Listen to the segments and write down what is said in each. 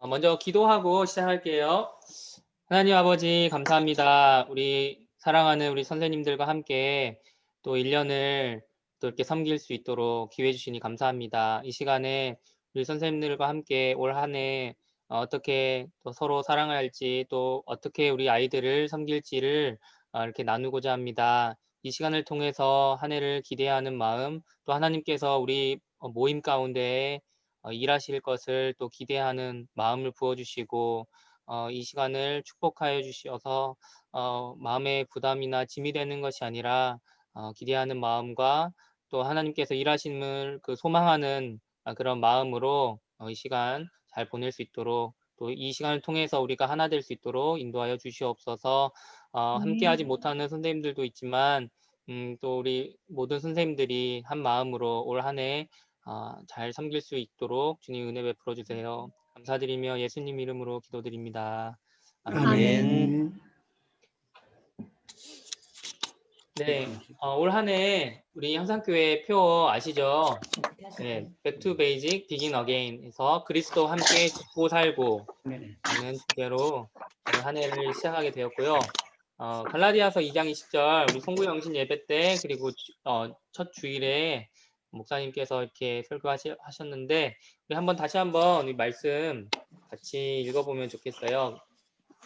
먼저 기도하고 시작할게요. 하나님 아버지 감사합니다. 우리 사랑하는 우리 선생님들과 함께 또 1년을 또 이렇게 섬길 수 있도록 기회 주시니 감사합니다. 이 시간에 우리 선생님들과 함께 올 한 해 어떻게 또 서로 사랑할지 또 어떻게 우리 아이들을 섬길지를 이렇게 나누고자 합니다. 이 시간을 통해서 한 해를 기대하는 마음, 또 하나님께서 우리 모임 가운데 일하실 것을 또 기대하는 마음을 부어주시고 이 시간을 축복하여 주셔서 마음의 부담이나 짐이 되는 것이 아니라 기대하는 마음과 또 하나님께서 일하심을 소망하는 그런 마음으로 이 시간 잘 보낼 수 있도록 또 이 시간을 통해서 우리가 하나 될 수 있도록 인도하여 주시옵소서. 함께하지 못하는 선생님들도 있지만 또 우리 모든 선생님들이 한 마음으로 올 한 해 잘 섬길 수 있도록 주님 은혜 베풀어 주세요. 감사드리며 예수님 이름으로 기도드립니다. 아멘. 아멘. 네, 올 한 해 우리 향상교회 표 아시죠? 네, Back to Basic, Begin Again에서 그리스도와 함께 죽고 살고 라는 주제로 올 한 해를 시작하게 되었고요. 갈라디아서 2장 20절 우리 송구영신 예배 때 그리고 첫 주일에 목사님께서 이렇게 설교하셨는데 우리 다시 한번 이 말씀 같이 읽어보면 좋겠어요.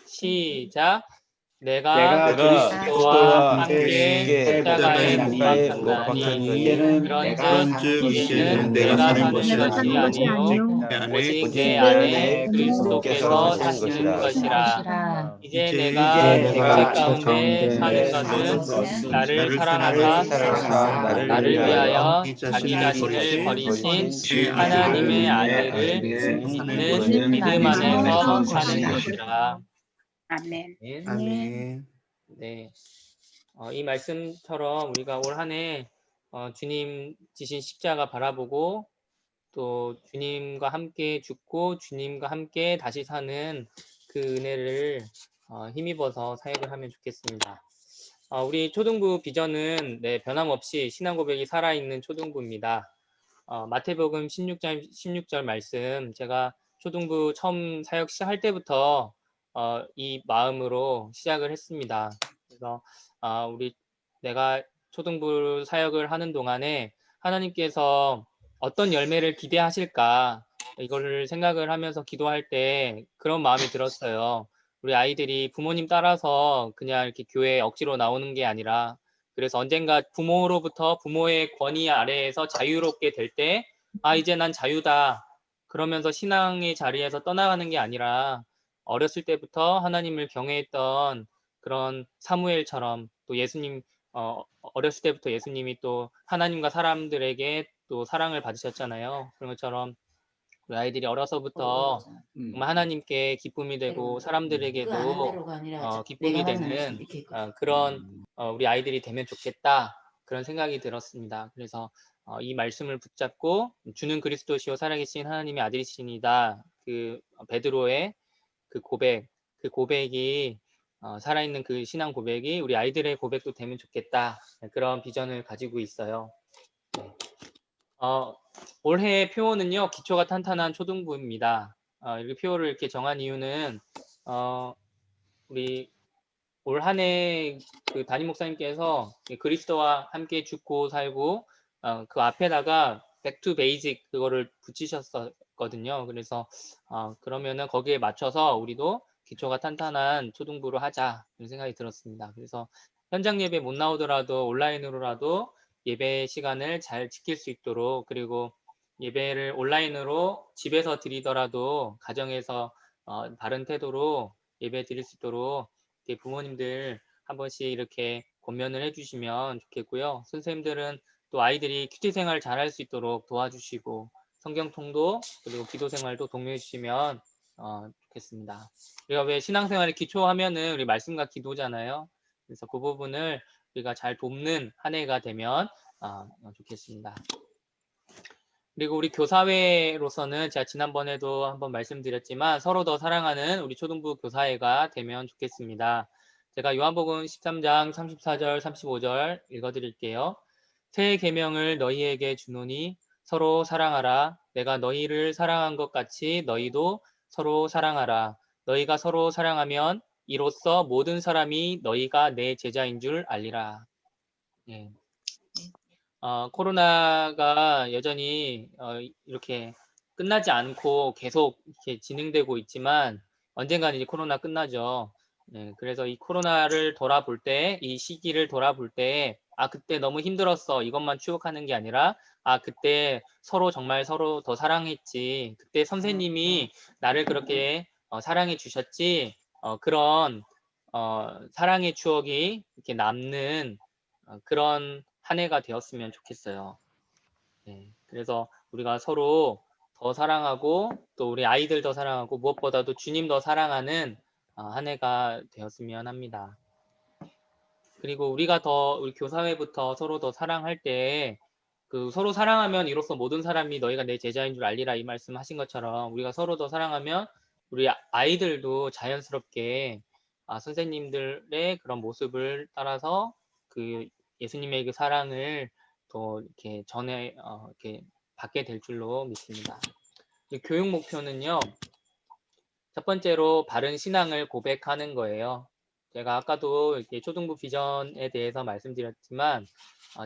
시작. 내가 그리스도와 함께 십자가에 못 박혔나니 그런즉 이제는 내가 사는 것이 아니요 오직 내 안에 그리스도께서 사시는 것이라. 이제 내가 육체 가운데 사는 것은 나를 사랑하사 나를 위하여 자기 자신을 버리신 하나님의 아들을 믿는 믿음 안에서 사는 것이라. 아멘. 아멘. 네, 이 말씀처럼 우리가 올 한 해 주님 지신 십자가 바라보고 또 주님과 함께 죽고 주님과 함께 다시 사는 그 은혜를 힘입어서 사역을 하면 좋겠습니다. 우리 초등부 비전은 변함없이 신앙 고백이 살아있는 초등부입니다. 마태복음 16절 말씀 제가 초등부 처음 사역 시작할 때부터 이 마음으로 시작을 했습니다. 그래서 내가 초등부 사역을 하는 동안에 하나님께서 어떤 열매를 기대하실까 이거를 생각을 하면서 기도할 때 그런 마음이 들었어요. 우리 아이들이 부모님 따라서 그냥 이렇게 교회에 억지로 나오는 게 아니라 그래서 언젠가 부모로부터 부모의 권위 아래에서 자유롭게 될 때 이제 난 자유다 그러면서 신앙의 자리에서 떠나가는 게 아니라 어렸을 때부터 하나님을 경외했던 그런 사무엘처럼 또 예수님 어렸을 때부터 예수님이 또 하나님과 사람들에게 또 사랑을 받으셨잖아요. 그런 것처럼 우리 아이들이 어려서부터 정말 하나님께 기쁨이 되고 사람들에게도 기쁨이 되는 그런 우리 아이들이 되면 좋겠다 그런 생각이 들었습니다. 그래서 이 말씀을 붙잡고 주는 그리스도시요 살아계신 하나님의 아들이시니다 그 베드로의 그 고백이 살아있는 그 신앙 고백이 우리 아이들의 고백도 되면 좋겠다 그런 비전을 가지고 있어요. 네. 올해의 표어는요 기초가 탄탄한 초등부입니다. 이렇게 표어를 이렇게 정한 이유는 우리 올 한 해 그 담임 목사님께서 그리스도와 함께 죽고 살고 그 앞에다가 back to basic 그거를 붙이셨었거든요. 그래서 그러면은 거기에 맞춰서 우리도 기초가 탄탄한 초등부를 하자 이런 생각이 들었습니다. 그래서 현장 예배 못 나오더라도 온라인으로라도 예배 시간을 잘 지킬 수 있도록 그리고 예배를 온라인으로 집에서 드리더라도 가정에서 바른 태도로 예배 드릴 수 있도록 부모님들 한 번씩 이렇게 권면을 해주시면 좋겠고요. 선생님들은 또 아이들이 큐티 생활 잘 할 수 있도록 도와주시고 성경 통도 그리고 기도 생활도 독려해 주시면 좋겠습니다. 우리가 왜 신앙생활에 기초하면은 우리 말씀과 기도잖아요. 그래서 그 부분을 우리가 잘 돕는 한 해가 되면 좋겠습니다. 그리고 우리 교사회로서는 제가 지난번에도 한번 말씀드렸지만 서로 더 사랑하는 우리 초등부 교사회가 되면 좋겠습니다. 제가 요한복음 13장 34절 35절 읽어드릴게요. 새 계명을 너희에게 주노니 서로 사랑하라. 내가 너희를 사랑한 것 같이 너희도 서로 사랑하라. 너희가 서로 사랑하면 이로써 모든 사람이 너희가 내 제자인 줄 알리라. 예. 코로나가 여전히 이렇게 끝나지 않고 계속 이렇게 진행되고 있지만 언젠가는 이제 코로나 끝나죠. 네, 그래서 이 코로나를 돌아볼 때, 이 시기를 돌아볼 때, 그때 너무 힘들었어. 이것만 추억하는 게 아니라, 그때 서로 정말 서로 더 사랑했지. 그때 선생님이 나를 그렇게 사랑해 주셨지. 그런 사랑의 추억이 이렇게 남는 그런 한 해가 되었으면 좋겠어요. 네, 그래서 우리가 서로 더 사랑하고 또 우리 아이들 더 사랑하고 무엇보다도 주님 더 사랑하는 한 해가 되었으면 합니다. 그리고 우리가 우리 교사회부터 서로 더 사랑할 때 그 서로 사랑하면 이로써 모든 사람이 너희가 내 제자인 줄 알리라 이 말씀 하신 것처럼 우리가 서로 더 사랑하면 우리 아이들도 자연스럽게 선생님들의 그런 모습을 따라서 그 예수님의 그 사랑을 더 이렇게 이렇게 받게 될 줄로 믿습니다. 교육 목표는요. 첫 번째로 바른 신앙을 고백하는 거예요. 제가 아까도 이렇게 초등부 비전에 대해서 말씀드렸지만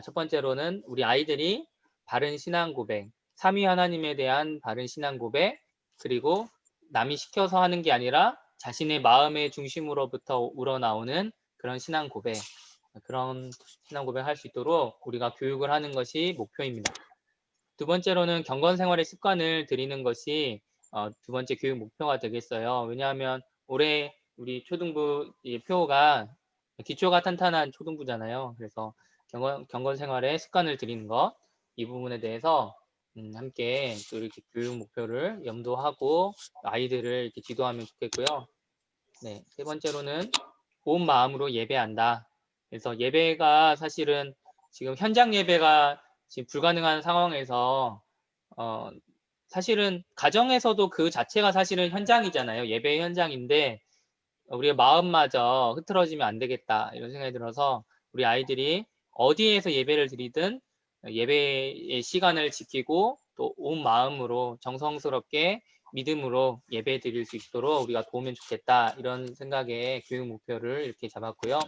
첫 번째로는 우리 아이들이 바른 신앙 고백, 삼위 하나님에 대한 바른 신앙 고백, 그리고 남이 시켜서 하는 게 아니라 자신의 마음의 중심으로부터 우러나오는 그런 신앙 고백, 그런 신앙 고백할 수 있도록 우리가 교육을 하는 것이 목표입니다. 두 번째로는 경건 생활의 습관을 들이는 것이 두 번째 교육 목표가 되겠어요. 왜냐하면 올해 우리 초등부 표가 기초가 탄탄한 초등부잖아요. 그래서 경건 생활의 습관을 들이는 것, 이 부분에 대해서 함께 또 이렇게 교육 목표를 염두하고 아이들을 이렇게 지도하면 좋겠고요. 네, 세 번째로는 온 마음으로 예배한다. 그래서 예배가 사실은 지금 현장 예배가 지금 불가능한 상황에서 사실은 가정에서도 그 자체가 사실은 현장이잖아요. 예배 현장인데 우리의 마음마저 흐트러지면 안 되겠다 이런 생각이 들어서 우리 아이들이 어디에서 예배를 드리든 예배의 시간을 지키고 또 온 마음으로 정성스럽게 믿음으로 예배 드릴 수 있도록 우리가 도우면 좋겠다 이런 생각에 교육 목표를 이렇게 잡았고요.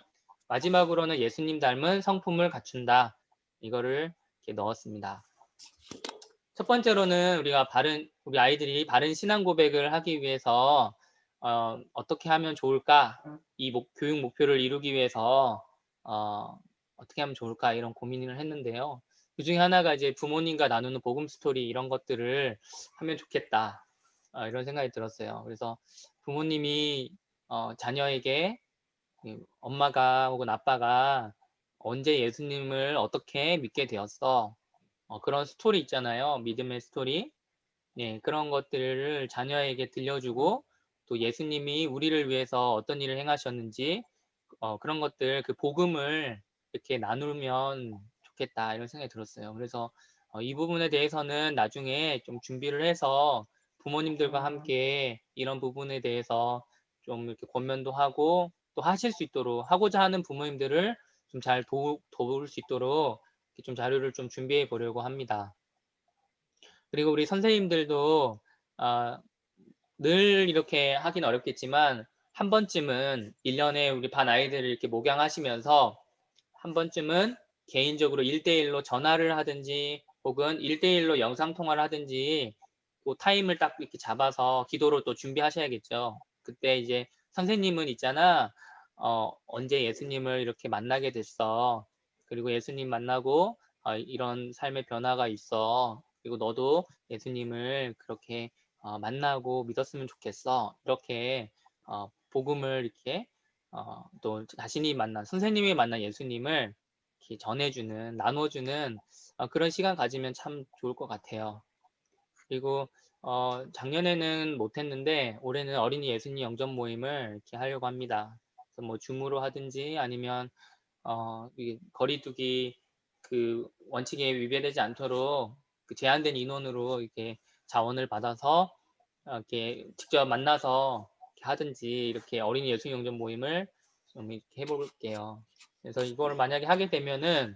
마지막으로는 예수님 닮은 성품을 갖춘다 이거를 이렇게 넣었습니다. 첫 번째로는 우리 아이들이 바른 신앙 고백을 하기 위해서 어떻게 하면 좋을까? 이 교육 목표를 이루기 위해서 어떻게 하면 좋을까? 이런 고민을 했는데요. 그 중에 하나가 이제 부모님과 나누는 복음 스토리 이런 것들을 하면 좋겠다. 이런 생각이 들었어요. 그래서 부모님이 자녀에게 엄마가 혹은 아빠가 언제 예수님을 어떻게 믿게 되었어? 그런 스토리 있잖아요. 믿음의 스토리. 네, 그런 것들을 자녀에게 들려주고 또 예수님이 우리를 위해서 어떤 일을 행하셨는지 그런 것들 그 복음을 이렇게 나누면 좋겠다 이런 생각이 들었어요. 그래서 이 부분에 대해서는 나중에 좀 준비를 해서 부모님들과 함께 이런 부분에 대해서 좀 이렇게 권면도 하고 또 하실 수 있도록 하고자 하는 부모님들을 좀 잘 도울 수 있도록 좀 자료를 좀 준비해 보려고 합니다. 그리고 우리 선생님들도 늘 이렇게 하긴 어렵겠지만 한 번쯤은 1년에 우리 반 아이들을 이렇게 목양하시면서 한 번쯤은 개인적으로 1대1로 전화를 하든지 혹은 1대1로 영상 통화를 하든지 그 타임을 딱 이렇게 잡아서 기도로 또 준비하셔야겠죠. 그때 이제 선생님은 있잖아. 언제 예수님을 이렇게 만나게 됐어. 그리고 예수님 만나고 이런 삶의 변화가 있어. 그리고 너도 예수님을 그렇게 만나고 믿었으면 좋겠어. 이렇게 복음을 이렇게 또 자신이 만난 선생님이 만난 예수님을 이렇게 전해주는 나눠주는 그런 시간 가지면 참 좋을 것 같아요. 그리고 작년에는 못했는데 올해는 어린이 예수님 영접 모임을 이렇게 하려고 합니다. 그래서 뭐 줌으로 하든지 아니면 이 거리두기 그 원칙에 위배되지 않도록 그 제한된 인원으로 이렇게 자원을 받아서 이렇게 직접 만나서 이렇게 하든지 이렇게 어린이 예수 영접 모임을 좀 이렇게 해볼게요. 그래서 이걸 만약에 하게 되면은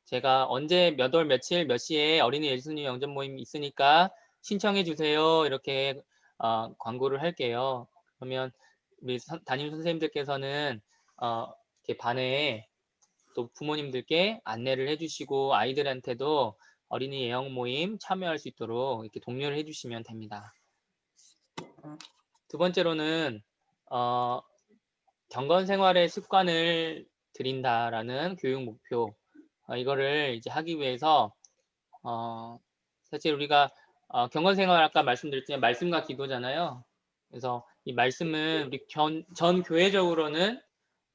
제가 언제 몇 월 며칠 몇 시에 어린이 예수님 영접 모임 있으니까 신청해 주세요. 이렇게 광고를 할게요. 그러면 우리 담임 선생님들께서는 이렇게 반에 또 부모님들께 안내를 해주시고 아이들한테도 어린이 예영 모임 참여할 수 있도록 이렇게 독려를 해주시면 됩니다. 두 번째로는 경건 생활의 습관을 들인다라는 교육 목표, 이거를 이제 하기 위해서 사실 우리가 경건 생활 아까 말씀드렸지만 말씀과 기도잖아요. 그래서 이 말씀은 우리 전 교회적으로는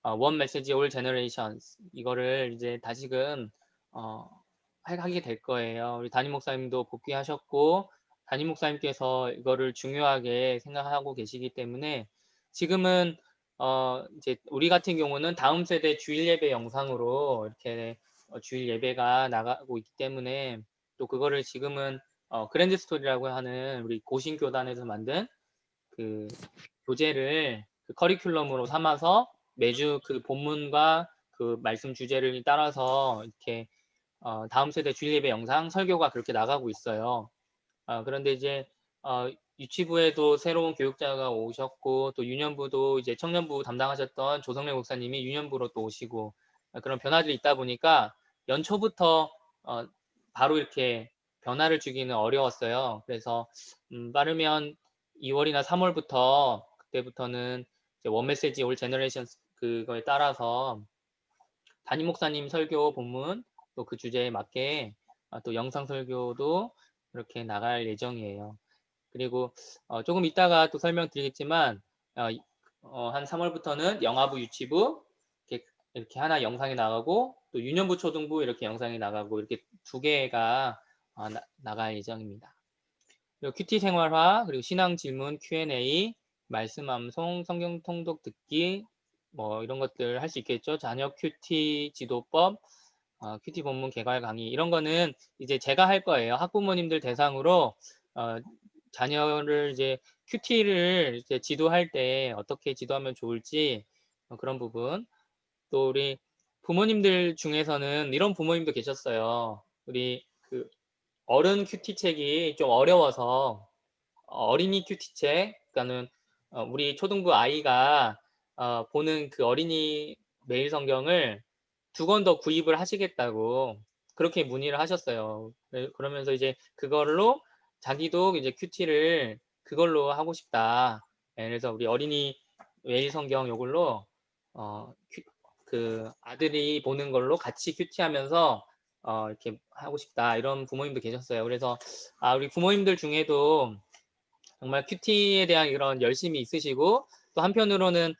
One Message All Generations 이거를 이제 다시금 하게 될 거예요. 우리 담임 목사님도 복귀하셨고 담임 목사님께서 이거를 중요하게 생각하고 계시기 때문에 지금은 이제 우리 같은 경우는 다음 세대 주일 예배 영상으로 이렇게 주일 예배가 나가고 있기 때문에 또 그거를 지금은 그랜드 스토리라고 하는 우리 고신 교단에서 만든 그 교재를 그 커리큘럼으로 삼아서 매주 그 본문과 그 말씀 주제를 따라서 이렇게 다음 세대 주일 예배 영상 설교가 그렇게 나가고 있어요. 그런데 이제 유치부에도 새로운 교육자가 오셨고 또 유년부도 이제 청년부 담당하셨던 조성래 목사님이 유년부로 또 오시고 그런 변화들이 있다 보니까 연초부터 바로 이렇게 변화를 주기는 어려웠어요. 그래서 빠르면 2월이나 3월부터 그때부터는 이제 원 메시지 올 제너레이션 그거에 따라서 담임 목사님 설교 본문 또 그 주제에 맞게 또 영상 설교도 그렇게 나갈 예정이에요. 그리고 조금 이따가 또 설명드리겠지만 한 3월부터는 영아부 유치부 이렇게 하나 영상이 나가고 또 유년부 초등부 이렇게 영상이 나가고 이렇게 두 개가 나갈 예정입니다. 그리고 큐티 생활화 그리고 신앙 질문 Q&A 말씀 암송 성경 통독 듣기 뭐 이런 것들 할 수 있겠죠. 자녀 큐티 지도법 큐티 본문 개괄 강의 이런 거는 이제 제가 할 거예요. 학부모님들 대상으로 자녀를 이제 큐티를 이제 지도할 때 어떻게 지도하면 좋을지 그런 부분 또 우리 부모님들 중에서는 이런 부모님도 계셨어요. 우리 그 어른 큐티 책이 좀 어려워서 어린이 큐티 책 그러니까는 우리 초등부 아이가 보는 그 어린이 매일 성경을 2권 더 구입을 하시겠다고 그렇게 문의를 하셨어요. 그러면서 이제 그걸로 자기도 이제 큐티를 그걸로 하고 싶다. 그래서 우리 어린이 매일 성경 요걸로 그 아들이 보는 걸로 같이 큐티하면서 이렇게 하고 싶다 이런 부모님도 계셨어요. 그래서 우리 부모님들 중에도 정말 큐티에 대한 이런 열심이 있으시고 또 한편으로는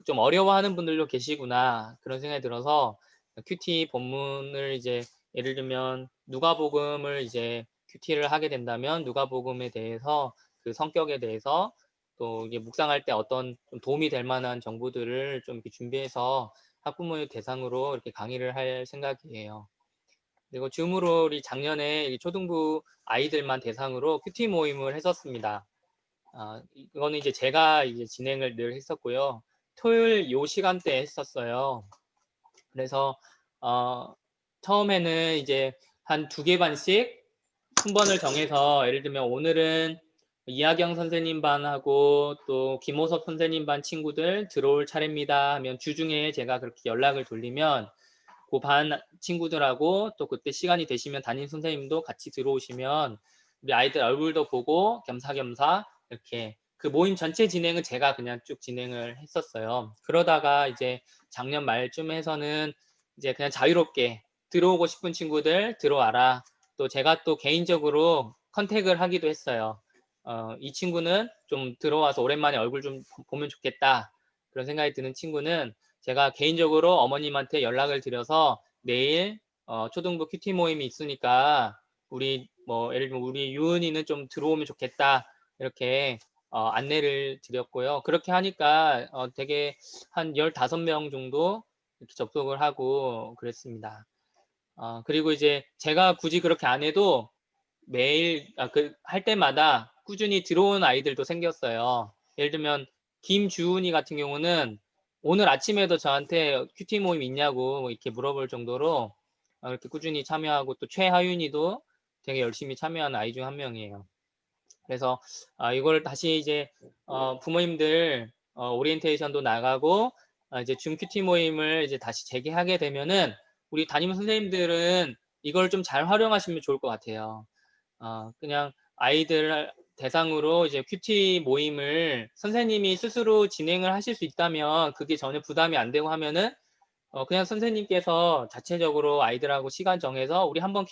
좀 어려워하는 분들도 계시구나 그런 생각이 들어서 큐티 본문을 이제 예를 들면 누가복음을 이제 큐티를 하게 된다면 누가복음에 대해서 그 성격에 대해서 또 이게 묵상할 때 어떤 좀 도움이 될 만한 정보들을 좀 이렇게 준비해서 학부모 대상으로 이렇게 강의를 할 생각이에요. 그리고 줌으로 우리 작년에 초등부 아이들만 대상으로 큐티 모임을 했었습니다. 이거는 이제 제가 이제 진행을 늘 했었고요. 토요일 요 시간대에 했었어요. 그래서 처음에는 이제 한 2개 반씩 순번을 정해서 예를 들면 오늘은 이하경 선생님 반하고 또 김호섭 선생님 반 친구들 들어올 차례입니다 하면 주중에 제가 그렇게 연락을 돌리면 그 반 친구들하고 또 그때 시간이 되시면 담임 선생님도 같이 들어오시면 우리 아이들 얼굴도 보고 겸사겸사 이렇게 그 모임 전체 진행은 제가 그냥 쭉 진행을 했었어요. 그러다가 이제 작년 말쯤에서는 이제 그냥 자유롭게 들어오고 싶은 친구들 들어와라. 또 제가 또 개인적으로 컨택을 하기도 했어요. 이 친구는 좀 들어와서 오랜만에 얼굴 좀 보면 좋겠다. 그런 생각이 드는 친구는 제가 개인적으로 어머님한테 연락을 드려서 내일 초등부 큐티 모임이 있으니까 우리 뭐 예를 들면 우리 유은이는 좀 들어오면 좋겠다 이렇게 안내를 드렸고요. 그렇게 하니까 되게 한 15명 정도 이렇게 접속을 하고 그랬습니다. 그리고 이제 제가 굳이 그렇게 안 해도 매일 할 때마다 꾸준히 들어온 아이들도 생겼어요. 예를 들면 김주은이 같은 경우는 오늘 아침에도 저한테 큐티 모임 있냐고 이렇게 물어볼 정도로 이렇게 꾸준히 참여하고 또 최하윤이도 되게 열심히 참여하는 아이 중 한 명이에요. 그래서 이걸 다시 이제 부모님들 오리엔테이션도 나가고 이제 줌 큐티 모임을 이제 다시 재개하게 되면은 우리 담임 선생님들은 이걸 좀 잘 활용하시면 좋을 것 같아요. 그냥 아이들 대상으로 이제 큐티 모임을 선생님이 스스로 진행을 하실 수 있다면 그게 전혀 부담이 안 되고 하면은 그냥 선생님께서 자체적으로 아이들하고 시간 정해서 우리 한번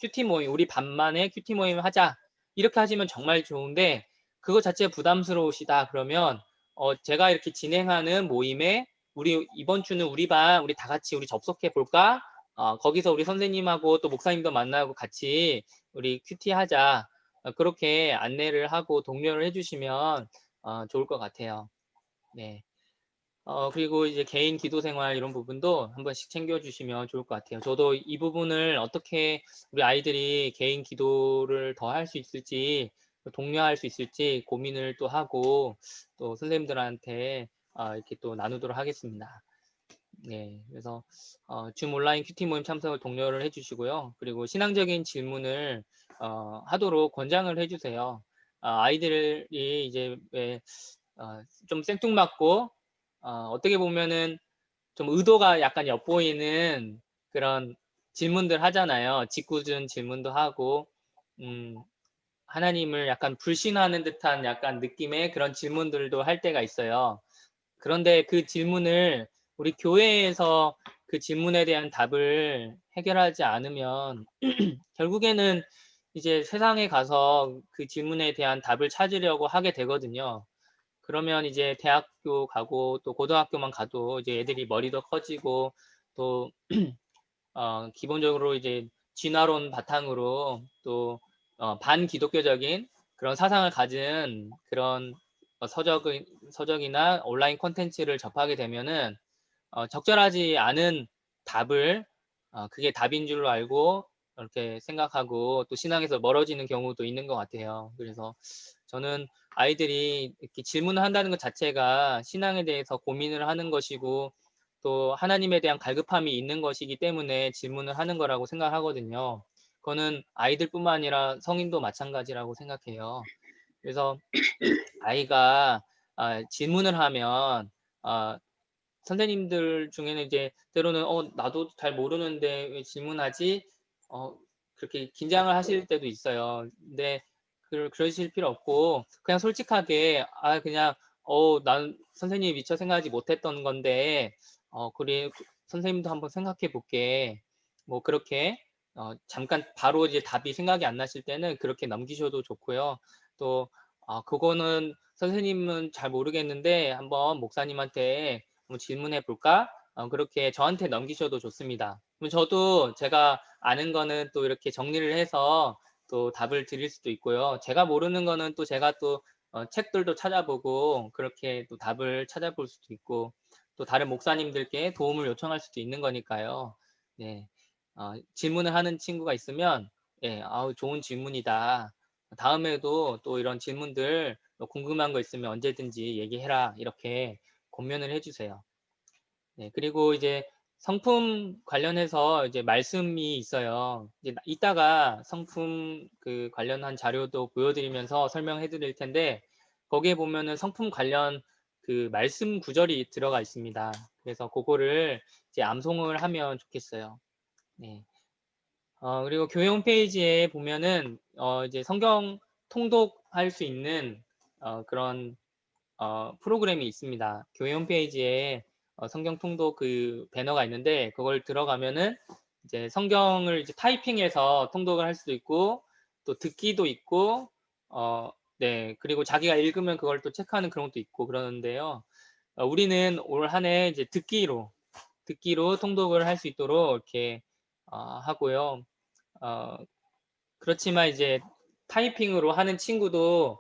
큐티 모임, 우리 반만의 큐티 모임 하자. 이렇게 하시면 정말 좋은데 그거 자체 부담스러우시다 그러면 제가 이렇게 진행하는 모임에 우리 이번 주는 우리 반 우리 다 같이 우리 접속해 볼까? 거기서 우리 선생님하고 또 목사님도 만나고 같이 우리 큐티 하자. 그렇게 안내를 하고 독려를 해주시면 좋을 것 같아요. 네. 그리고 이제 개인 기도 생활 이런 부분도 한 번씩 챙겨주시면 좋을 것 같아요. 저도 이 부분을 어떻게 우리 아이들이 개인 기도를 더 할 수 있을지, 독려할 수 있을지 고민을 또 하고 또 선생님들한테 이렇게 또 나누도록 하겠습니다. 네, 그래서 줌 온라인 큐티 모임 참석을 독려를 해주시고요. 그리고 신앙적인 질문을 하도록 권장을 해주세요. 아이들이 이제 왜 좀 생뚱맞고 어떻게 보면은 좀 의도가 약간 엿보이는 그런 질문들 하잖아요. 짓궂은 질문도 하고 하나님을 약간 불신하는 듯한 약간 느낌의 그런 질문들도 할 때가 있어요. 그런데 그 질문을 우리 교회에서 그 질문에 대한 답을 해결하지 않으면 결국에는 이제 세상에 가서 그 질문에 대한 답을 찾으려고 하게 되거든요. 그러면 이제 대학교 가고 또 고등학교만 가도 이제 애들이 머리도 커지고 또 기본적으로 이제 진화론 바탕으로 또 반기독교적인 그런 사상을 가진 그런 서적이나 온라인 콘텐츠를 접하게 되면은 적절하지 않은 답을 그게 답인 줄로 알고 이렇게 생각하고 또 신앙에서 멀어지는 경우도 있는 것 같아요. 그래서 저는 아이들이 이렇게 질문을 한다는 것 자체가 신앙에 대해서 고민을 하는 것이고 또 하나님에 대한 갈급함이 있는 것이기 때문에 질문을 하는 거라고 생각하거든요. 그거는 아이들뿐만 아니라 성인도 마찬가지라고 생각해요. 그래서 아이가 질문을 하면 선생님들 중에는 이제 때로는 나도 잘 모르는데 왜 질문하지? 그렇게 긴장을 하실 때도 있어요. 근데 그러실 필요 없고 그냥 솔직하게 그냥 난 선생님이 미처 생각하지 못했던 건데 그래 선생님도 한번 생각해 볼게. 뭐 그렇게 잠깐 바로 이제 답이 생각이 안 나실 때는 그렇게 넘기셔도 좋고요. 또 그거는 선생님은 잘 모르겠는데 한번 목사님한테 한번 질문해 볼까? 그렇게 저한테 넘기셔도 좋습니다. 그럼 저도 제가 아는 거는 또 이렇게 정리를 해서 또 답을 드릴 수도 있고요. 제가 모르는 거는 또 제가 또 책들도 찾아보고 그렇게 또 답을 찾아볼 수도 있고 또 다른 목사님들께 도움을 요청할 수도 있는 거니까요. 네. 질문을 하는 친구가 있으면 예, 좋은 질문이다. 다음에도 또 이런 질문들 궁금한 거 있으면 언제든지 얘기해라. 이렇게 권면을 해주세요. 네, 그리고 이제 성품 관련해서 이제 말씀이 있어요. 이제 이따가 성품 그 관련한 자료도 보여드리면서 설명해 드릴 텐데 거기에 보면은 성품 관련 그 말씀 구절이 들어가 있습니다. 그래서 그거를 이제 암송을 하면 좋겠어요. 네. 그리고 교회 홈페이지에 보면은 이제 성경 통독할 수 있는 그런 프로그램이 있습니다. 교회 홈페이지에 성경 통독 그 배너가 있는데 그걸 들어가면은 이제 성경을 이제 타이핑해서 통독을 할 수도 있고 또 듣기도 있고 네, 그리고 자기가 읽으면 그걸 또 체크하는 그런 것도 있고 그러는데요. 우리는 올 한 해 이제 듣기로 통독을 할 수 있도록 이렇게 하고요. 어, 그렇지만 이제 타이핑으로 하는 친구도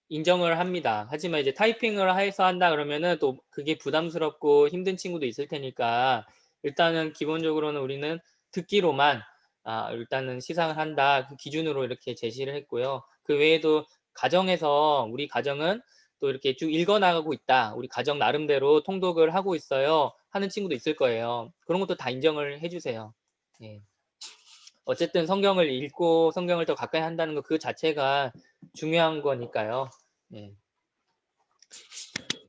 인정을 합니다. 하지만 이제 타이핑을 해서 한다 그러면은 또 그게 부담스럽고 힘든 친구도 있을 테니까 일단은 기본적으로는 우리는 듣기로만 일단은 시상을 한다. 그 기준으로 이렇게 제시를 했고요. 그 외에도 가정에서 우리 가정은 또 이렇게 쭉 읽어 나가고 있다. 우리 가정 나름대로 통독을 하고 있어요. 하는 친구도 있을 거예요. 그런 것도 다 인정을 해주세요. 예. 어쨌든 성경을 읽고 성경을 더 가까이 한다는 것 그 자체가 중요한 거니까요. 네.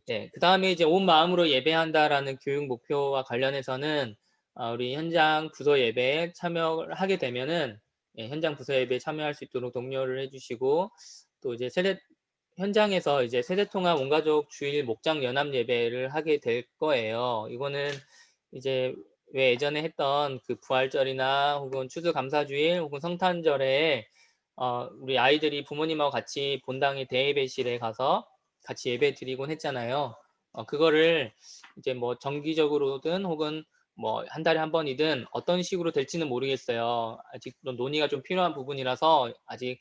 네, 그 다음에 이제 온 마음으로 예배한다라는 교육 목표와 관련해서는 우리 현장 부서 예배에 참여를 하게 되면은 현장 부서 예배에 참여할 수 있도록 독려를 해주시고 또 이제 현장에서 이제 세대통합 온가족 주일 목장 연합 예배를 하게 될 거예요. 이거는 이제 왜 예전에 했던 그 부활절이나 혹은 추수감사주일 혹은 성탄절에 우리 아이들이 부모님하고 같이 본당의 대예배실에 가서 같이 예배 드리곤 했잖아요. 그거를 이제 뭐 정기적으로든 혹은 뭐 한 달에 한 번이든 어떤 식으로 될지는 모르겠어요. 아직 논의가 좀 필요한 부분이라서 아직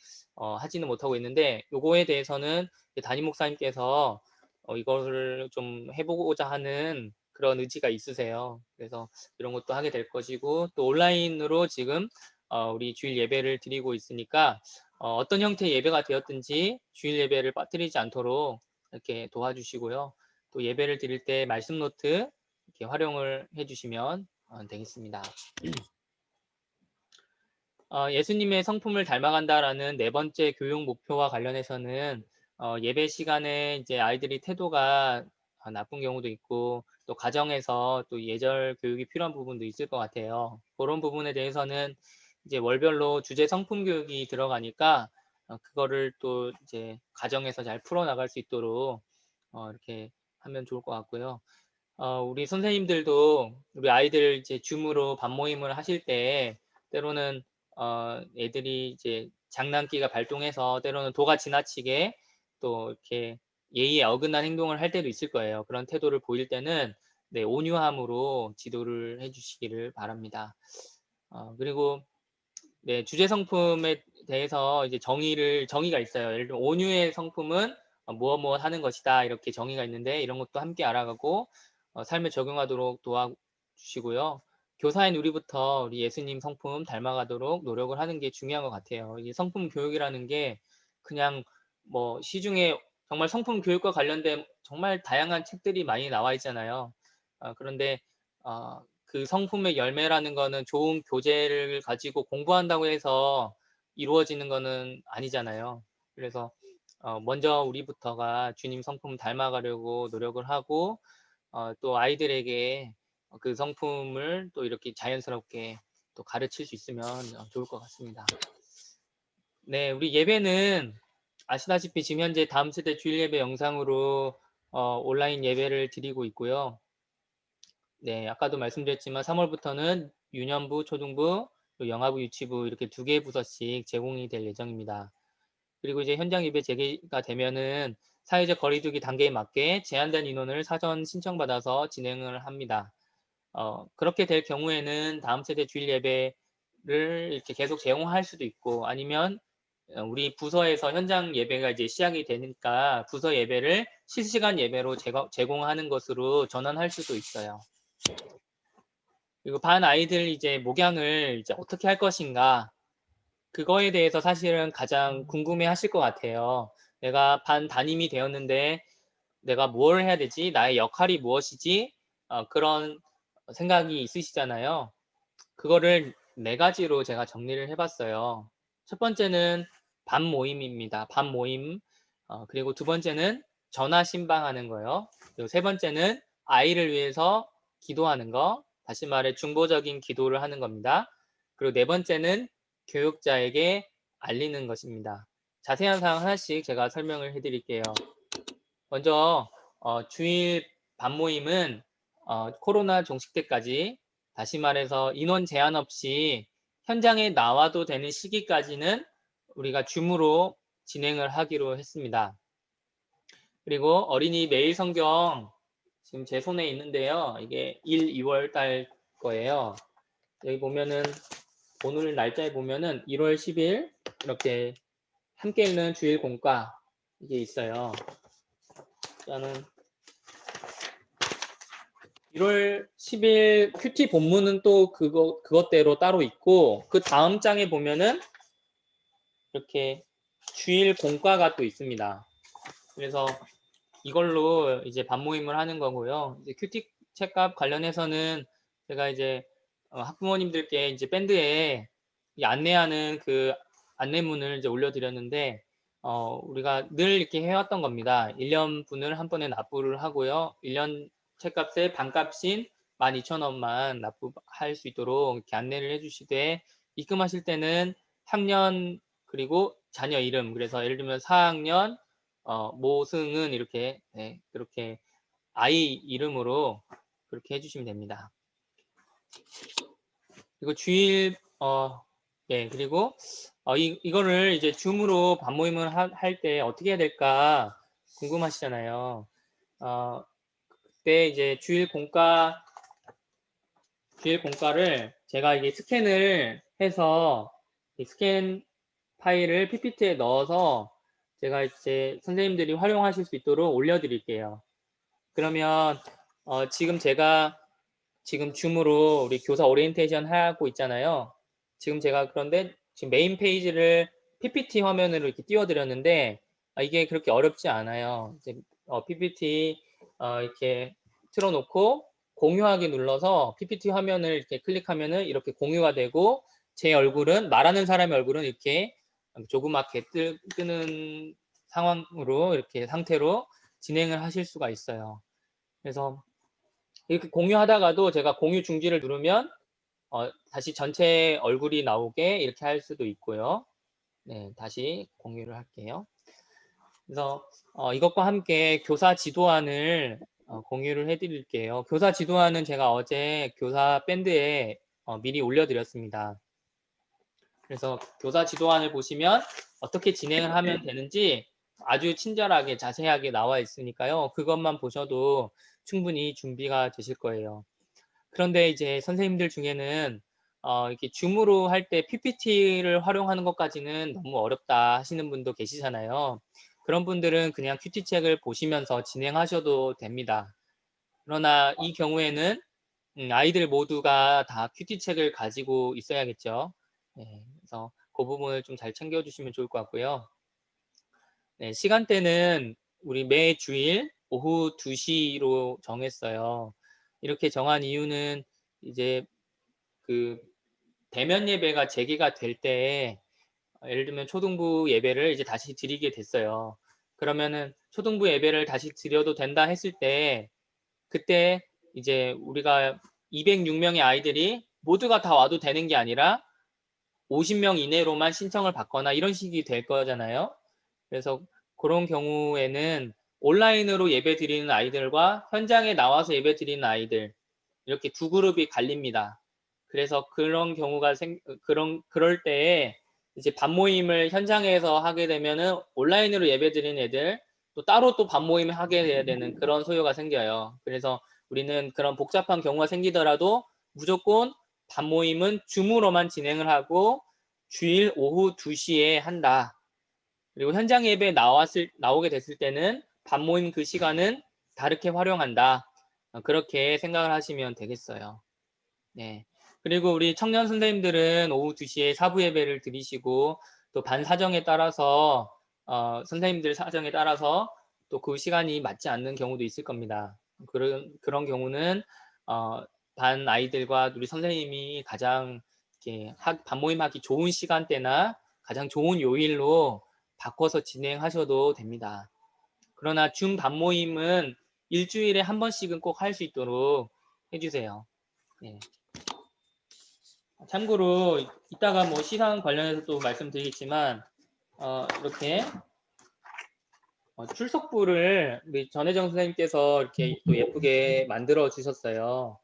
하지는 못하고 있는데 요거에 대해서는 담임 목사님께서 이거를 좀 해보고자 하는 그런 의지가 있으세요. 그래서 이런 것도 하게 될 것이고 또 온라인으로 지금 우리 주일 예배를 드리고 있으니까 어떤 형태의 예배가 되었든지 주일 예배를 빠뜨리지 않도록 이렇게 도와주시고요. 또 예배를 드릴 때 말씀 노트 이렇게 활용을 해주시면 되겠습니다. 예수님의 성품을 닮아간다라는 네 번째 교육 목표와 관련해서는 예배 시간에 이제 아이들이 태도가 나쁜 경우도 있고 또 가정에서 또 예절 교육이 필요한 부분도 있을 것 같아요. 그런 부분에 대해서는 이제 월별로 주제 성품 교육이 들어가니까 그거를 또 이제 가정에서 잘 풀어나갈 수 있도록 이렇게 하면 좋을 것 같고요. 우리 선생님들도 우리 아이들 이제 줌으로 반 모임을 하실 때 때로는 애들이 이제 장난기가 발동해서 때로는 도가 지나치게 또 이렇게 예의에 어긋난 행동을 할 때도 있을 거예요. 그런 태도를 보일 때는 네, 온유함으로 지도를 해주시기를 바랍니다. 그리고 네, 주제 성품에 대해서 이제 정의가 있어요. 예를 들면 온유의 성품은 무엇 하는 것이다 이렇게 정의가 있는데 이런 것도 함께 알아가고 삶에 적용하도록 도와주시고요. 교사인 우리부터 우리 예수님 성품 닮아가도록 노력을 하는 게 중요한 것 같아요. 이 성품 교육이라는 게 그냥 뭐 시중에 정말 성품 교육과 관련된 정말 다양한 책들이 많이 나와 있잖아요. 그런데 그 성품의 열매라는 거는 좋은 교재를 가지고 공부한다고 해서 이루어지는 거는 아니잖아요. 그래서 먼저 우리부터가 주님 성품 닮아가려고 노력을 하고 또 아이들에게 그 성품을 또 이렇게 자연스럽게 또 가르칠 수 있으면 좋을 것 같습니다. 네, 우리 예배는 아시다시피 지금 현재 다음 세대 주일 예배 영상으로 온라인 예배를 드리고 있고요. 네, 아까도 말씀드렸지만 3월부터는 유년부, 초등부, 영아부, 유치부 이렇게 2개의 부서씩 제공이 될 예정입니다. 그리고 이제 현장 예배 재개가 되면은 사회적 거리두기 단계에 맞게 제한된 인원을 사전 신청받아서 진행을 합니다. 그렇게 될 경우에는 다음 세대 주일 예배를 이렇게 계속 제공할 수도 있고 아니면 우리 부서에서 현장 예배가 이제 시작이 되니까 부서 예배를 실시간 예배로 제공하는 것으로 전환할 수도 있어요. 그리고 반 아이들 이제 목양을 이제 어떻게 할 것인가 그거에 대해서 사실은 가장 궁금해 하실 것 같아요. 내가 반 담임이 되었는데 내가 뭘 해야 되지? 나의 역할이 무엇이지? 그런 생각이 있으시잖아요. 그거를 4가지로 제가 정리를 해봤어요. 첫 번째는 반 모임입니다. 반 모임. 그리고 두 번째는 전화 신방하는 거요. 그리고 세 번째는 아이를 위해서 기도하는 거. 다시 말해 중보적인 기도를 하는 겁니다. 그리고 네 번째는 교육자에게 알리는 것입니다. 자세한 사항 하나씩 제가 설명을 해드릴게요. 먼저 주일 반 모임은 코로나 종식 때까지 다시 말해서 인원 제한 없이 현장에 나와도 되는 시기까지는 우리가 줌으로 진행을 하기로 했습니다. 그리고 어린이 매일 성경 지금 제 손에 있는데요. 이게 1, 2월 달 거예요. 여기 보면은 오늘 날짜에 보면은 1월 10일 이렇게 함께 읽는 주일 공과 이게 있어요. 저는 1월 10일 큐티 본문은 또 그것대로 따로 있고 그 다음 장에 보면은 이렇게 주일 공과가 또 있습니다. 그래서 이걸로 이제 반모임을 하는 거고요. 이제 큐티 책값 관련해서는 제가 이제 학부모님들께 이제 밴드에 안내하는 그 안내문을 이제 올려드렸는데 우리가 늘 이렇게 해왔던 겁니다. 1년분을 한 번에 납부를 하고요. 1년 책값의 반값인 12,000원만 납부할 수 있도록 이렇게 안내를 해주시되, 입금하실 때는 학년 그리고 자녀 이름, 그래서 예를 들면 4학년 모승은 이렇게, 네, 그렇게 아이 이름으로 그렇게 해주시면 됩니다. 그리고 주일 네, 그리고 이거를 이제 줌으로 반모임을 할 때 어떻게 해야 될까 궁금하시잖아요. 그때 이제 주일 공가를 제가 이게 스캔을 해서 이 스캔 파일을 PPT에 넣어서 제가 이제 선생님들이 활용하실 수 있도록 올려드릴게요. 그러면 지금 제가 지금 줌으로 우리 교사 오리엔테이션 하고 있잖아요. 지금 제가 그런데 지금 메인 페이지를 PPT 화면으로 이렇게 띄워드렸는데 이게 그렇게 어렵지 않아요. 이제 PPT 이렇게 틀어놓고 공유하기 눌러서 PPT 화면을 이렇게 클릭하면은 이렇게 공유가 되고, 제 얼굴은, 말하는 사람의 얼굴은 이렇게 조그맣게 뜨는 상황으로, 이렇게 상태로 진행을 하실 수가 있어요. 그래서 이렇게 공유하다가도 제가 공유 중지를 누르면 다시 전체 얼굴이 나오게 이렇게 할 수도 있고요. 네, 다시 공유를 할게요. 그래서 이것과 함께 교사 지도안을 공유를 해드릴게요. 교사 지도안은 제가 어제 교사 밴드에 미리 올려드렸습니다. 그래서 교사 지도안을 보시면 어떻게 진행을 하면 되는지 아주 친절하게 자세하게 나와 있으니까요. 그것만 보셔도 충분히 준비가 되실 거예요. 그런데 이제 선생님들 중에는 이렇게 줌으로 할 때 PPT를 활용하는 것까지는 너무 어렵다 하시는 분도 계시잖아요. 그런 분들은 그냥 큐티책을 보시면서 진행하셔도 됩니다. 그러나 이 경우에는 아이들 모두가 다 큐티책을 가지고 있어야겠죠. 네, 그래서 그 부분을 좀 잘 챙겨주시면 좋을 것 같고요. 네, 시간대는 우리 매 주일 오후 2시로 정했어요. 이렇게 정한 이유는 이제 그 대면 예배가 재개가 될 때, 예를 들면 초등부 예배를 이제 다시 드리게 됐어요. 그러면은 초등부 예배를 다시 드려도 된다 했을 때, 그때 이제 우리가 206명의 아이들이 모두가 다 와도 되는 게 아니라 50명 이내로만 신청을 받거나 이런 식이 될 거잖아요. 그래서 그런 경우에는 온라인으로 예배 드리는 아이들과 현장에 나와서 예배 드리는 아이들, 이렇게 두 그룹이 갈립니다. 그래서 그런 경우가 그럴 때에 이제 반모임을 현장에서 하게 되면은 온라인으로 예배 드리는 애들, 또 따로 또 반모임을 하게 돼야 되는 그런 소요가 생겨요. 그래서 우리는 그런 복잡한 경우가 생기더라도 무조건 반모임은 줌으로만 진행을 하고 주일 오후 2시에 한다. 그리고 현장 예배에 나오게 됐을 때는 반모임 그 시간은 다르게 활용한다. 그렇게 생각을 하시면 되겠어요. 네. 그리고 우리 청년 선생님들은 오후 2시에 사부 예배를 드리시고, 또 반 사정에 따라서 선생님들 사정에 따라서 또 그 시간이 맞지 않는 경우도 있을 겁니다. 그런 경우는 반 아이들과 우리 선생님이 가장 이렇게 반모임하기 좋은 시간대나 가장 좋은 요일로 바꿔서 진행하셔도 됩니다. 그러나 줌 반모임은 일주일에 한 번씩은 꼭 할 수 있도록 해주세요. 네. 참고로 이따가 뭐 시상 관련해서 또 말씀드리겠지만 이렇게 출석부를 우리 전혜정 선생님께서 이렇게 또 예쁘게 만들어 주셨어요.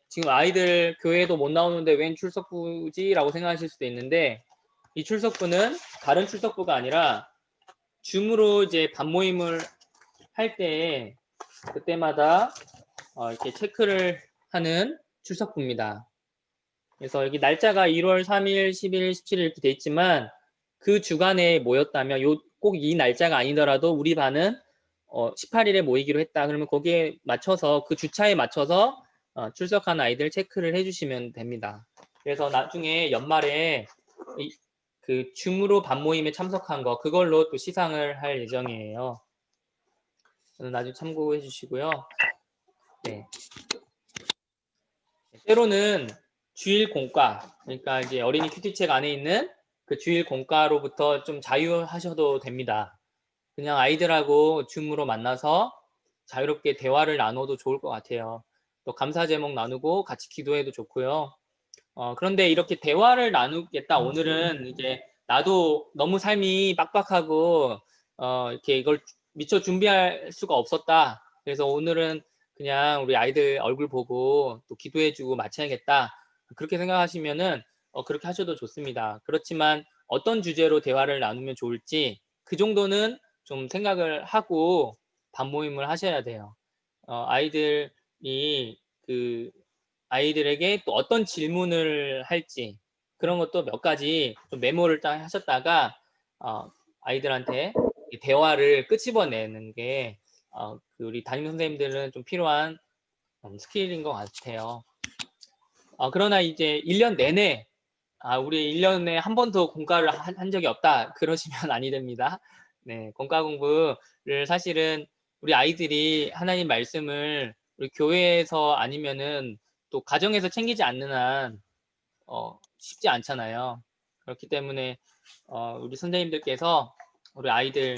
지금 아이들 교회도 못 나오는데 웬 출석부지라고 생각하실 수도 있는데, 이 출석부는 다른 출석부가 아니라 줌으로 이제 반모임을 할 때 그때마다 이렇게 체크를 하는 출석부입니다. 그래서 여기 날짜가 1월 3일, 10일, 17일 이렇게 돼 있지만 그 주간에 모였다면 꼭 이 날짜가 아니더라도 우리 반은 18일에 모이기로 했다. 그러면 거기에 맞춰서 그 주차에 맞춰서 출석한 아이들 체크를 해주시면 됩니다. 그래서 나중에 연말에 그 줌으로 반모임에 참석한 거 그걸로 또 시상을 할 예정이에요. 나중에 참고해 주시고요. 네. 때로는 주일 공과, 그러니까 이제 어린이 큐티책 안에 있는 그 주일 공과로부터 좀 자유하셔도 됩니다. 그냥 아이들하고 줌으로 만나서 자유롭게 대화를 나눠도 좋을 것 같아요. 또 감사 제목 나누고 같이 기도해도 좋고요. 그런데 이렇게 대화를 나누겠다. 오늘은 이제 나도 너무 삶이 빡빡하고 이렇게 이걸 미처 준비할 수가 없었다. 그래서 오늘은 그냥 우리 아이들 얼굴 보고 또 기도해주고 마쳐야겠다. 그렇게 생각하시면은 그렇게 하셔도 좋습니다. 그렇지만 어떤 주제로 대화를 나누면 좋을지 그 정도는 좀 생각을 하고 반모임을 하셔야 돼요. 아이들에게 또 어떤 질문을 할지 그런 것도 몇 가지 좀 메모를 딱 하셨다가 아이들한테 대화를 끄집어내는 게 우리 담임 선생님들은 좀 필요한 스킬인 것 같아요. 그러나 이제 1년 내내 우리 1년에 한 번도 공과를 한 적이 없다 그러시면 아니 됩니다. 네, 공과 공부를 사실은 우리 아이들이 하나님 말씀을 우리 교회에서 아니면은 또 가정에서 챙기지 않는 한 쉽지 않잖아요. 그렇기 때문에 우리 선생님들께서 우리 아이들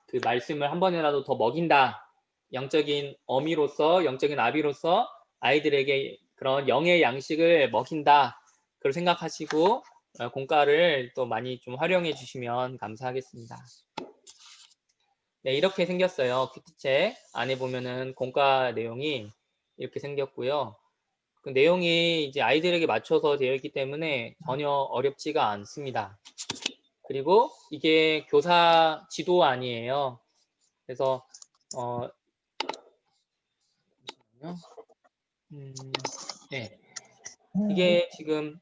그 말씀을 한 번이라도 더 먹인다. 영적인 어미로서 영적인 아비로서 아이들에게 그런 영의 양식을 먹인다. 그걸 생각하시고 공과를 또 많이 좀 활용해 주시면 감사하겠습니다. 네, 이렇게 생겼어요. 큐티책 안에 보면은 공과 내용이 이렇게 생겼고요. 그 내용이 이제 아이들에게 맞춰서 되어 있기 때문에 전혀 어렵지가 않습니다. 그리고 이게 교사 지도안이에요. 그래서 네, 이게 지금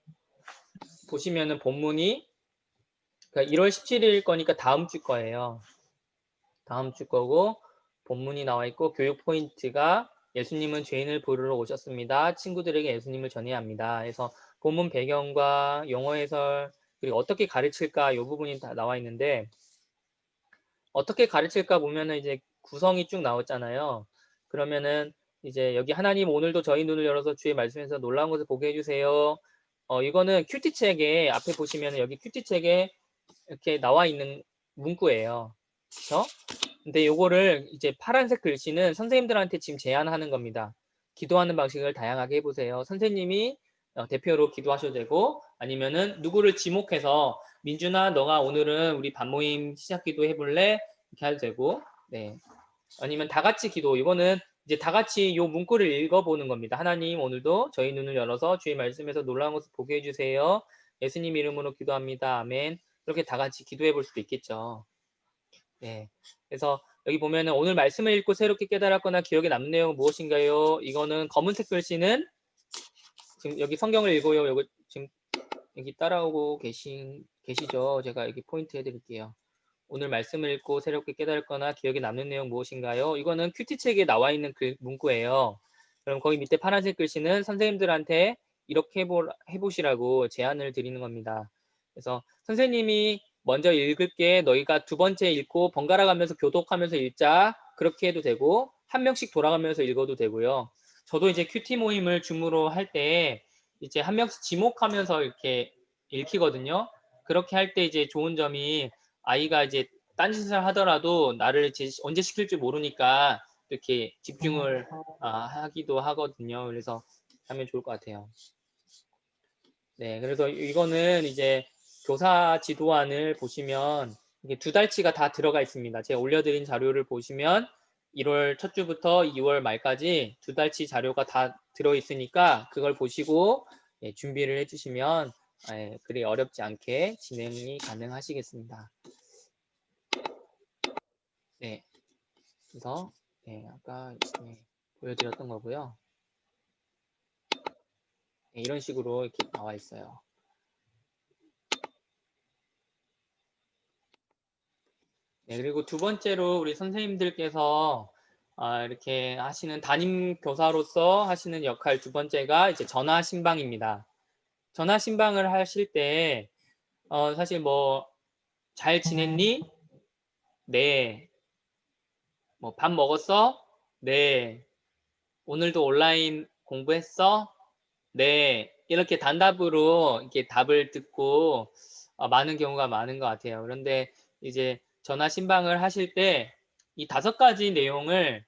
보시면은 본문이 그러니까 1월 17일 거니까 다음 주 거예요. 다음 주 거고 본문이 나와 있고 교육 포인트가 예수님은 죄인을 부르러 오셨습니다. 친구들에게 예수님을 전해야 합니다. 그래서 본문 배경과 용어 해설 그리고 어떻게 가르칠까 이 부분이 다 나와 있는데 어떻게 가르칠까 보면은 이제 구성이 쭉 나왔잖아요. 그러면은 이제 여기 하나님 오늘도 저희 눈을 열어서 주의 말씀에서 놀라운 것을 보게 해주세요. 이거는 큐티책에 앞에 보시면은 여기 큐티책에 이렇게 나와 있는 문구예요. 그렇죠? 근데 요거를 이제 파란색 글씨는 선생님들한테 지금 제안하는 겁니다. 기도하는 방식을 다양하게 해보세요. 선생님이 대표로 기도하셔도 되고 아니면은 누구를 지목해서 민준아 너가 오늘은 우리 반모임 시작 기도 해볼래? 이렇게 해도 되고 네. 아니면 다 같이 기도 이거는 이제 다 같이 요 문구를 읽어보는 겁니다. 하나님 오늘도 저희 눈을 열어서 주의 말씀에서 놀라운 것을 보게 해주세요. 예수님 이름으로 기도합니다. 아멘. 이렇게 다 같이 기도해 볼 수도 있겠죠. 네. 그래서 여기 보면은 오늘 말씀을 읽고 새롭게 깨달았거나 기억에 남는 내용은 무엇인가요? 이거는 검은색 글씨는 지금 여기 성경을 읽어요. 여기 지금 여기 따라오고 계시죠? 제가 여기 포인트 해드릴게요. 오늘 말씀을 읽고 새롭게 깨달았거나 기억에 남는 내용 무엇인가요? 이거는 큐티책에 나와 있는 문구예요. 그럼 거기 밑에 파란색 글씨는 선생님들한테 이렇게 해보시라고 제안을 드리는 겁니다. 그래서 선생님이 먼저 읽을게 너희가 두 번째 읽고 번갈아 가면서 교독하면서 읽자 그렇게 해도 되고 한 명씩 돌아가면서 읽어도 되고요. 저도 이제 큐티 모임을 줌으로 할 때 이제 한 명씩 지목하면서 이렇게 읽히거든요. 그렇게 할 때 이제 좋은 점이 아이가 이제 딴짓을 하더라도 나를 이제 언제 시킬지 모르니까 이렇게 집중을 하기도 하거든요. 그래서 하면 좋을 것 같아요. 네, 그래서 이거는 이제 교사 지도안을 보시면 이게 2달치가 다 들어가 있습니다. 제가 올려드린 자료를 보시면 1월 첫 주부터 2월 말까지 2달치 자료가 다 들어있으니까 그걸 보시고 준비를 해주시면 그리 어렵지 않게 진행이 가능하시겠습니다. 네, 그래서 아까 보여드렸던 거고요. 이런 식으로 이렇게 나와 있어요. 네, 그리고 두 번째로 우리 선생님들께서 이렇게 하시는 담임 교사로서 하시는 역할 두 번째가 이제 전화 신방입니다. 전화 신방을 하실 때 사실 뭐 잘 지냈니? 네. 뭐 밥 먹었어? 네. 오늘도 온라인 공부했어? 네. 이렇게 단답으로 이렇게 답을 듣고 많은 경우가 많은 것 같아요. 그런데 이제 전화 신방을 하실 때 이 5가지 내용을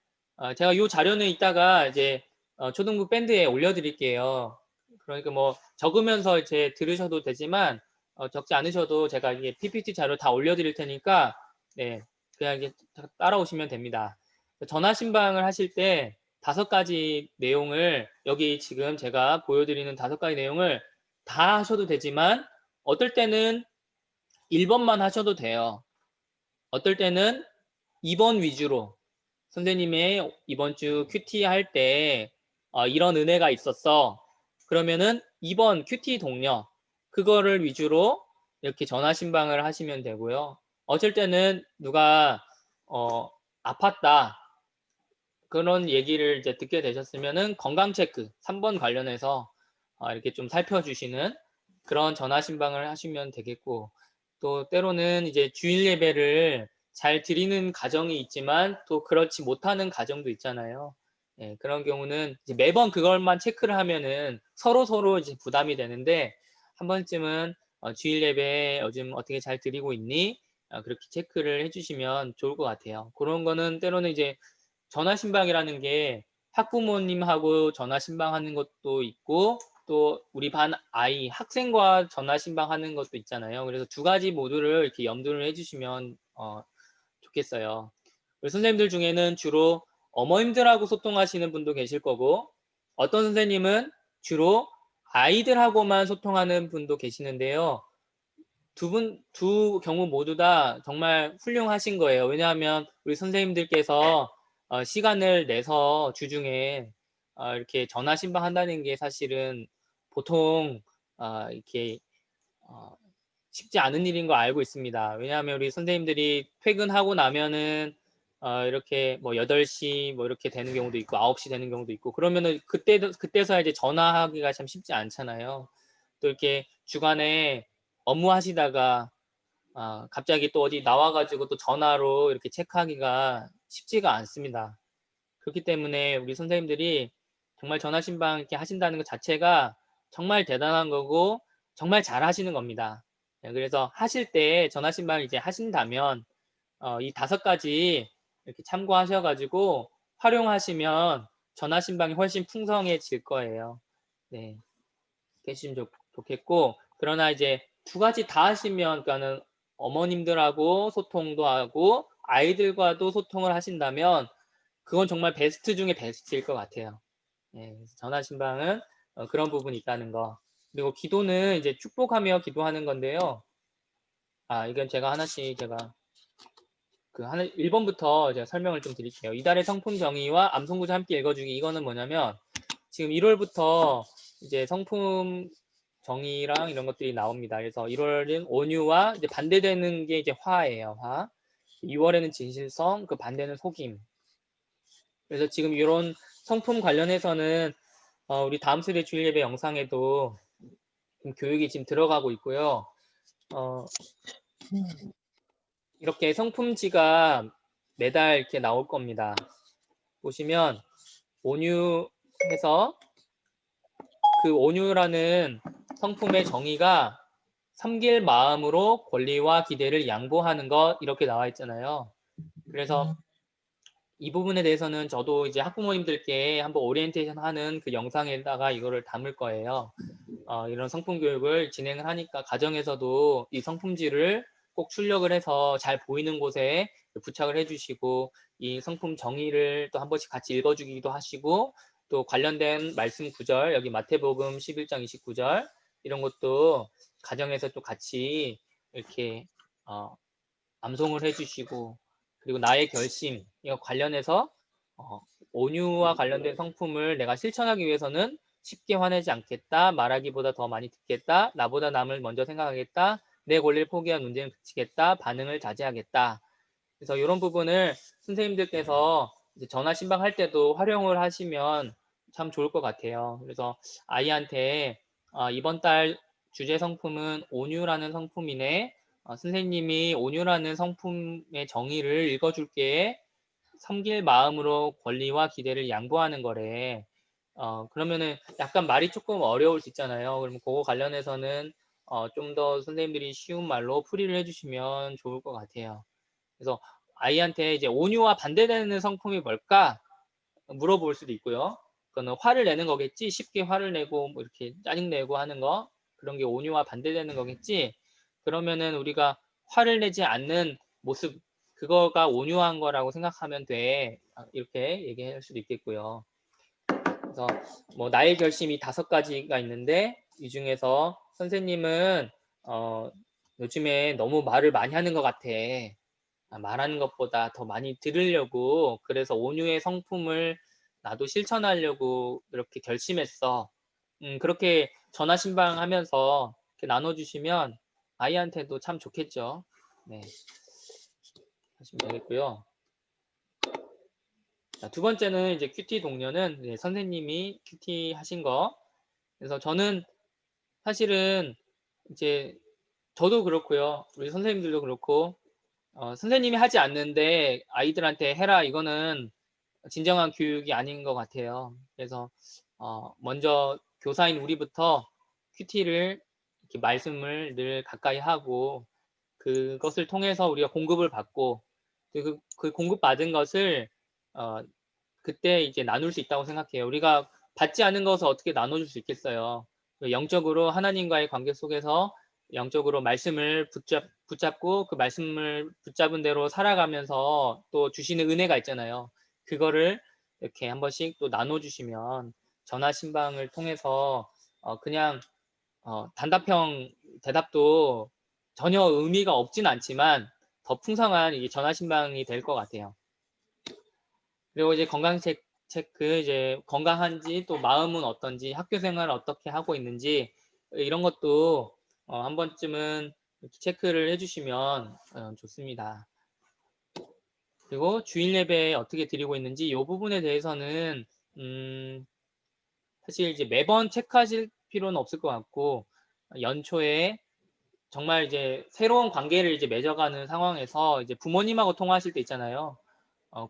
제가 요 자료는 이따가 이제 초등부 밴드에 올려드릴게요. 그러니까 뭐 적으면서 이제 들으셔도 되지만 적지 않으셔도 제가 이게 PPT 자료 다 올려드릴 테니까 네, 그냥 이게 따라오시면 됩니다. 전화 신방을 하실 때 5가지 내용을 여기 지금 제가 보여드리는 5가지 내용을 다 하셔도 되지만 어떨 때는 1번만 하셔도 돼요. 어떨 때는 2번 위주로 선생님의 이번 주 큐티 할 때 이런 은혜가 있었어. 그러면은 2번 큐티 동력 그거를 위주로 이렇게 전화 신방을 하시면 되고요. 어쩔 때는 누가 아팠다 그런 얘기를 이제 듣게 되셨으면은 건강 체크 3번 관련해서 이렇게 좀 살펴주시는 그런 전화 신방을 하시면 되겠고 또 때로는 이제 주일 예배를 잘 드리는 가정이 있지만 또 그렇지 못하는 가정도 있잖아요. 예, 그런 경우는 이제 매번 그걸만 체크를 하면은 서로 이제 부담이 되는데 한 번쯤은 주일 예배 요즘 어떻게 잘 드리고 있니? 그렇게 체크를 해주시면 좋을 것 같아요. 그런 거는 때로는 이제 전화 신방이라는 게 학부모님하고 전화 신방하는 것도 있고 또 우리 반 아이 학생과 전화 신방하는 것도 있잖아요. 그래서 2가지 모두를 이렇게 염두를 해주시면 좋겠어요. 선생님들 중에는 주로 어머님들하고 소통하시는 분도 계실 거고 어떤 선생님은 주로 아이들하고만 소통하는 분도 계시는데요. 두 경우 모두 다 정말 훌륭하신 거예요. 왜냐하면 우리 선생님들께서 시간을 내서 주중에 이렇게 전화 신방한다는 게 사실은 보통 이렇게 쉽지 않은 일인 거 알고 있습니다. 왜냐하면 우리 선생님들이 퇴근하고 나면은 이렇게 뭐 8시 뭐 이렇게 되는 경우도 있고 9시 되는 경우도 있고 그러면은 그때서야 이제 전화하기가 참 쉽지 않잖아요. 또 이렇게 주간에 업무하시다가 갑자기 또 어디 나와가지고 또 전화로 이렇게 체크하기가 쉽지가 않습니다. 그렇기 때문에 우리 선생님들이 정말 전화 신방 이렇게 하신다는 것 자체가 정말 대단한 거고 정말 잘 하시는 겁니다. 네, 그래서 하실 때 전화 신방 이제 하신다면 이 5가지 이렇게 참고하셔가지고 활용하시면 전화 신방이 훨씬 풍성해질 거예요. 네, 계시면 좋겠고 그러나 이제 2가지 다 하시면 그러니까는 어머님들하고 소통도 하고 아이들과도 소통을 하신다면 그건 정말 베스트 중에 베스트일 것 같아요. 예, 전화 신방은 그런 부분이 있다는 거. 그리고 기도는 이제 축복하며 기도하는 건데요. 이건 제가 하나씩 제가 1번부터 제가 설명을 좀 드릴게요. 이달의 성품 정의와 암송구조 함께 읽어주기. 이거는 뭐냐면 지금 1월부터 이제 성품 정의랑 이런 것들이 나옵니다. 그래서 1월은 온유와 이제 반대되는 게 이제 화예요. 화. 2월에는 진실성, 그 반대는 속임. 그래서 지금 이런 성품 관련해서는 우리 다음 세대 주일 예배 영상에도 교육이 지금 들어가고 있고요. 이렇게 성품지가 매달 이렇게 나올 겁니다. 보시면 온유해서 그 온유라는 성품의 정의가 섬길 마음으로 권리와 기대를 양보하는 것 이렇게 나와 있잖아요. 그래서 이 부분에 대해서는 저도 이제 학부모님들께 한번 오리엔테이션 하는 그 영상에다가 이거를 담을 거예요. 이런 성품 교육을 진행을 하니까 가정에서도 이 성품지를 꼭 출력을 해서 잘 보이는 곳에 부착을 해주시고 이 성품 정의를 또 한 번씩 같이 읽어주기도 하시고 또 관련된 말씀 구절 여기 마태복음 11장 29절 이런 것도 가정에서 또 같이 이렇게 암송을 해주시고 그리고 나의 결심 이거 관련해서 온유와 관련된 성품을 내가 실천하기 위해서는 쉽게 화내지 않겠다. 말하기보다 더 많이 듣겠다. 나보다 남을 먼저 생각하겠다. 내 권리를 포기한 문제는 그치겠다. 반응을 자제하겠다. 그래서 이런 부분을 선생님들께서 이제 전화 신방할 때도 활용을 하시면 참 좋을 것 같아요. 그래서 아이한테 이번 달 주제 성품은 온유라는 성품이네. 선생님이 온유라는 성품의 정의를 읽어줄게. 섬길 마음으로 권리와 기대를 양보하는 거래. 그러면은 약간 말이 조금 어려울 수 있잖아요. 그러면 그거 관련해서는 좀 더 선생님들이 쉬운 말로 풀이를 해주시면 좋을 것 같아요. 그래서 아이한테 이제 온유와 반대되는 성품이 뭘까 물어볼 수도 있고요. 그거는 화를 내는 거겠지. 쉽게 화를 내고 뭐 이렇게 짜증 내고 하는 거 그런 게 온유와 반대되는 거겠지. 그러면은 우리가 화를 내지 않는 모습 그거가 온유한 거라고 생각하면 돼. 이렇게 얘기할 수도 있겠고요. 그래서 뭐 나의 결심이 5가지가 있는데 이 중에서 선생님은 요즘에 너무 말을 많이 하는 것 같아. 말하는 것보다 더 많이 들으려고 그래서 온유의 성품을 나도 실천하려고 이렇게 결심했어. 그렇게 전화신방하면서 이렇게 나눠주시면 아이한테도 참 좋겠죠. 네, 하시면 되겠고요. 자, 2번째는 이제 큐티 동료는 네, 선생님이 큐티 하신 거. 그래서 저는 사실은 이제 저도 그렇고요. 우리 선생님들도 그렇고 선생님이 하지 않는데 아이들한테 해라 이거는 진정한 교육이 아닌 것 같아요. 그래서 먼저 교사인 우리부터 큐티를 이렇게 말씀을 늘 가까이 하고 그것을 통해서 우리가 공급을 받고 그 공급받은 것을 그때 이제 나눌 수 있다고 생각해요. 우리가 받지 않은 것을 어떻게 나눠줄 수 있겠어요. 영적으로 하나님과의 관계 속에서 영적으로 말씀을 붙잡고 그 말씀을 붙잡은 대로 살아가면서 또 주시는 은혜가 있잖아요. 그거를 이렇게 한 번씩 또 나눠주시면 전화 신방을 통해서 그냥 단답형 대답도 전혀 의미가 없진 않지만 더 풍성한 이 전화 신방이 될 것 같아요. 그리고 이제 건강 체크 이제 건강한지 또 마음은 어떤지 학교 생활을 어떻게 하고 있는지 이런 것도 한 번쯤은 체크를 해주시면 좋습니다. 그리고 주일 예배 어떻게 드리고 있는지 이 부분에 대해서는 사실 이제 매번 체크하실 필요는 없을 것 같고 연초에 정말 이제 새로운 관계를 이제 맺어가는 상황에서 이제 부모님하고 통화하실 때 있잖아요.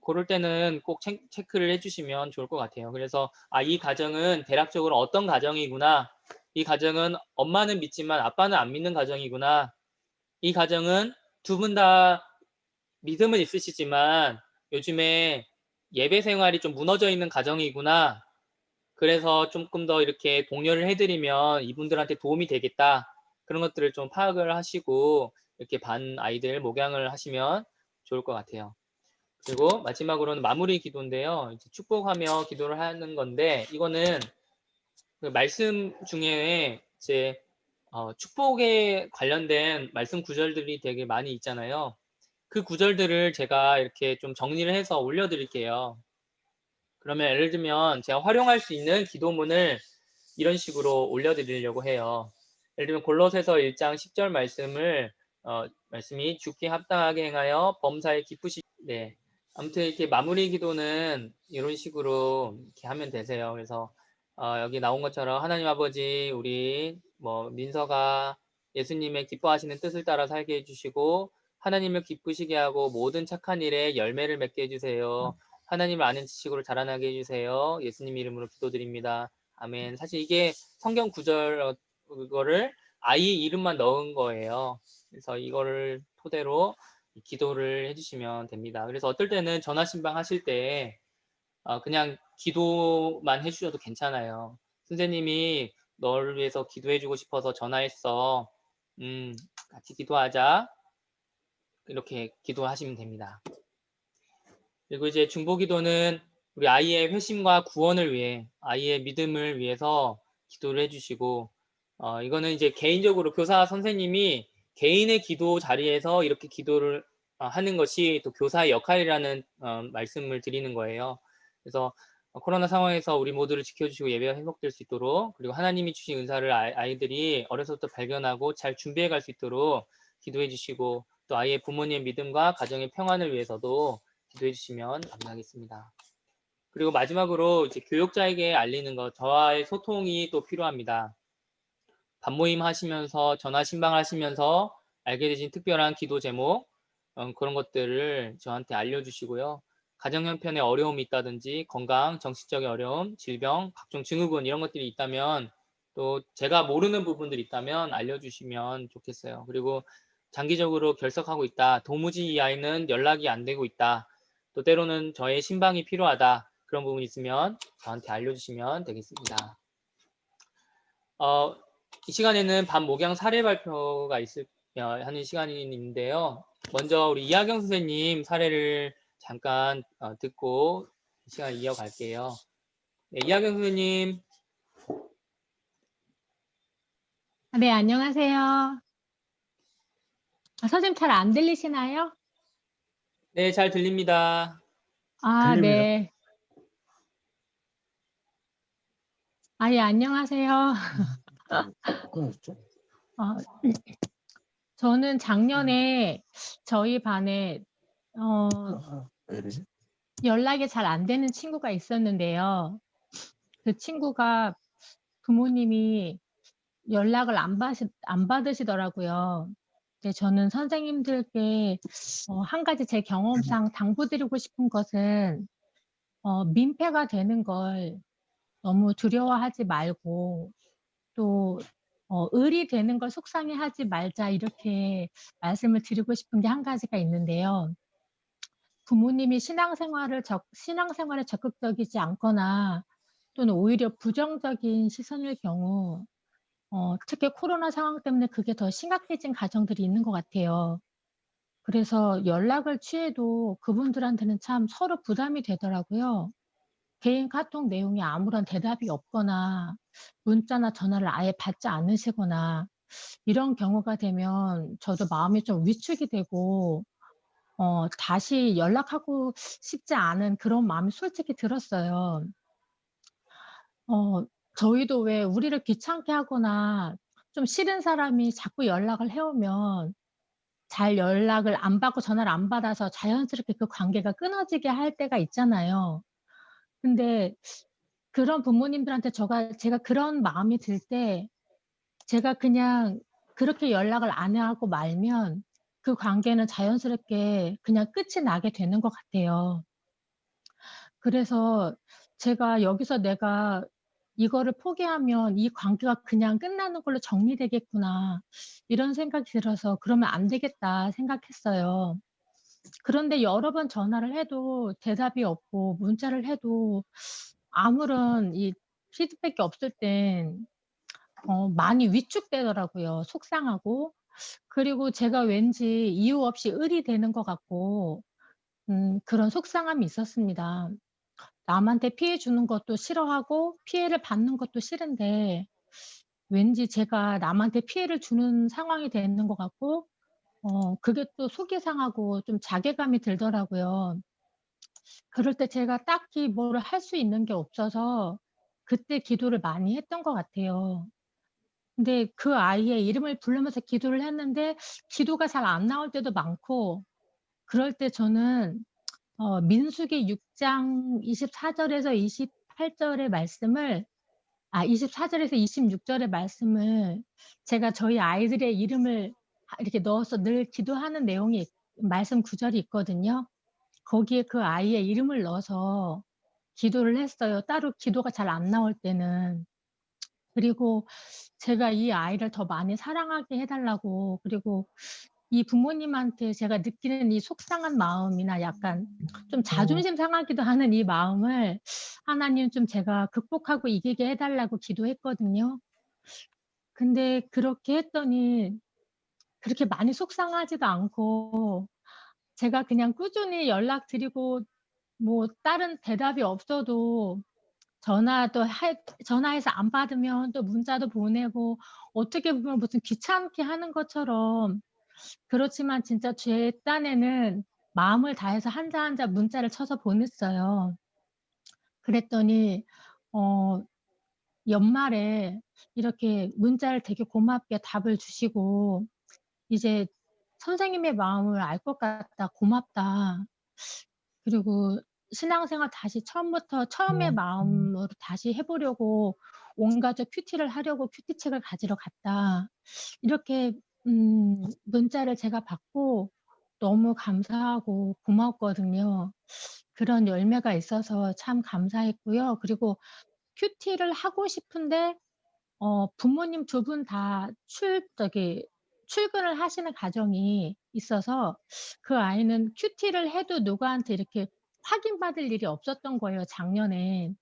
그럴 때는 꼭 체크를 해주시면 좋을 것 같아요. 그래서 이 가정은 대략적으로 어떤 가정이구나. 이 가정은 엄마는 믿지만 아빠는 안 믿는 가정이구나. 이 가정은 두 분 다 믿음은 있으시지만 요즘에 예배 생활이 좀 무너져 있는 가정이구나. 그래서 조금 더 이렇게 독려를 해드리면 이분들한테 도움이 되겠다. 그런 것들을 좀 파악을 하시고 이렇게 반 아이들 목양을 하시면 좋을 것 같아요. 그리고 마지막으로는 마무리 기도인데요. 이제 축복하며 기도를 하는 건데 이거는 그 말씀 중에 이제 축복에 관련된 말씀 구절들이 되게 많이 있잖아요. 그 구절들을 제가 이렇게 좀 정리를 해서 올려드릴게요. 그러면 예를 들면 제가 활용할 수 있는 기도문을 이런 식으로 올려드리려고 해요. 예를 들면 골로새서 1장 10절 말씀이 죽기 합당하게 행하여 범사에 네. 아무튼 이렇게 마무리 기도는 이런 식으로 이렇게 하면 되세요. 그래서 여기 나온 것처럼 하나님 아버지 우리 민서가 예수님의 기뻐하시는 뜻을 따라 살게 해주시고 하나님을 기쁘시게 하고 모든 착한 일에 열매를 맺게 해주세요. 하나님을 아는 지식으로 자라나게 해주세요. 예수님 이름으로 기도드립니다. 아멘. 사실 이게 성경 구절 그거를 아이 이름만 넣은 거예요. 그래서 이거를 토대로 기도를 해주시면 됩니다. 그래서 어떨 때는 전화 신방 하실 때 그냥 기도만 해주셔도 괜찮아요. 선생님이 너를 위해서 기도해주고 싶어서 전화했어. 같이 기도하자. 이렇게 기도하시면 됩니다. 그리고 이제 중보기도는 우리 아이의 회심과 구원을 위해 아이의 믿음을 위해서 기도를 해주시고 이거는 이제 개인적으로 교사 선생님이 개인의 기도 자리에서 이렇게 기도를 하는 것이 또 교사의 역할이라는 말씀을 드리는 거예요. 그래서 코로나 상황에서 우리 모두를 지켜주시고 예배가 회복될 수 있도록 그리고 하나님이 주신 은사를 아이들이 어려서부터 발견하고 잘 준비해 갈 수 있도록 기도해 주시고 또 아이의 부모님의 믿음과 가정의 평안을 위해서도 기도해 주시면 감사하겠습니다. 그리고 마지막으로 이제 교육자에게 알리는 것, 저와의 소통이 또 필요합니다. 반모임 하시면서 전화 신방 하시면서 알게 되신 특별한 기도 제목 그런 것들을 저한테 알려주시고요. 가정 형편에 어려움이 있다든지 건강, 정신적인 어려움, 질병, 각종 증후군 이런 것들이 있다면 또 제가 모르는 부분들이 있다면 알려주시면 좋겠어요. 그리고 장기적으로 결석하고 있다. 도무지 이 아이는 연락이 안 되고 있다. 또 때로는 저의 신방이 필요하다. 그런 부분이 있으면 저한테 알려주시면 되겠습니다. 이 시간에는 반목양 사례 발표가 하는 시간인데요. 먼저 우리 이하경 선생님 사례를 잠깐 듣고 시간 이어갈게요. 네, 이하경 선생님. 네, 안녕하세요. 선생님 잘 안 들리시나요? 네, 잘 들립니다. 아, 들립니다. 네. 예, 안녕하세요. 끊어졌죠? 어, 저는 작년에 저희 반에 왜 이러지? 연락이 잘 안 되는 친구가 있었는데요. 그 친구가 부모님이 연락을 안 받으시더라고요. 근데 저는 선생님들께 한 가지 제 경험상 당부드리고 싶은 것은 민폐가 되는 걸 너무 두려워하지 말고 또 "을이 되는 걸 속상해하지 말자." 이렇게 말씀을 드리고 싶은 게 한 가지가 있는데요. 부모님이 신앙생활에 적극적이지 않거나 또는 오히려 부정적인 시선일 경우 특히 코로나 상황 때문에 그게 더 심각해진 가정들이 있는 것 같아요. 그래서 연락을 취해도 그분들한테는 참 서로 부담이 되더라고요. 개인 카톡 내용에 아무런 대답이 없거나 문자나 전화를 아예 받지 않으시거나 이런 경우가 되면 저도 마음이 좀 위축이 되고 다시 연락하고 싶지 않은 그런 마음이 솔직히 들었어요. 저희도 왜 우리를 귀찮게 하거나 좀 싫은 사람이 자꾸 연락을 해 오면 잘 연락을 안 받고 전화를 안 받아서 자연스럽게 그 관계가 끊어지게 할 때가 있잖아요. 근데 그런 부모님들한테 제가 그런 마음이 들 때 제가 그냥 그렇게 연락을 안 하고 말면 그 관계는 자연스럽게 그냥 끝이 나게 되는 것 같아요. 그래서 제가 여기서 '내가 이거를 포기하면 이 관계가 그냥 끝나는 걸로 정리되겠구나.' 이런 생각이 들어서 '그러면 안 되겠다.' 생각했어요. 그런데 여러 번 전화를 해도 대답이 없고 문자를 해도 아무런 이 피드백이 없을 땐 많이 위축되더라고요, 속상하고. 그리고 제가 왠지 이유 없이 을이 되는 것 같고 그런 속상함이 있었습니다. 남한테 피해 주는 것도 싫어하고 피해를 받는 것도 싫은데 왠지 제가 남한테 피해를 주는 상황이 되는 것 같고 그게 또 속이 상하고 좀 자괴감이 들더라고요. 그럴 때 제가 딱히 뭘 할 수 있는 게 없어서 그때 기도를 많이 했던 것 같아요. 근데 그 아이의 이름을 부르면서 기도를 했는데 기도가 잘 안 나올 때도 많고 그럴 때 저는 민수기 6장 24 절에서 28 절의 말씀을 24 절에서 26 절의 말씀을 제가 저희 아이들의 이름을 이렇게 넣어서 늘 기도하는 내용이 말씀 구절이 있거든요. 거기에 그 아이의 이름을 넣어서 기도를 했어요, 따로 기도가 잘 안 나올 때는. 그리고 제가 이 아이를 더 많이 사랑하게 해 달라고 그리고 이 부모님한테 제가 느끼는 이 속상한 마음이나 약간 좀 자존심 상하기도 하는 이 마음을 하나님 좀 제가 극복하고 이기게 해 달라고 기도했거든요. 근데 그렇게 했더니 그렇게 많이 속상하지도 않고 제가 그냥 꾸준히 연락드리고 뭐 다른 대답이 없어도 전화해서 안 받으면 또 문자도 보내고 어떻게 보면 무슨 귀찮게 하는 것처럼 그렇지만 진짜 제 딴에는 마음을 다해서 한자 한자 문자를 쳐서 보냈어요. 그랬더니 어 연말에 이렇게 문자를 되게 고맙게 답을 주시고 이제 "선생님의 마음을 알 것 같다. 고맙다." 그리고 신앙생활 다시 처음의 마음으로 다시 해 보려고 온 가족 큐티를 하려고 큐티책을 가지러 갔다. 이렇게 문자를 제가 받고 너무 감사하고 고마웠거든요. 그런 열매가 있어서 참 감사했고요. 그리고 큐티를 하고 싶은데 부모님 두 분 다 출근을 하시는 가정이 있어서 그 아이는 큐티를 해도 누구한테 이렇게 확인받을 일이 없었던 거예요, 작년에.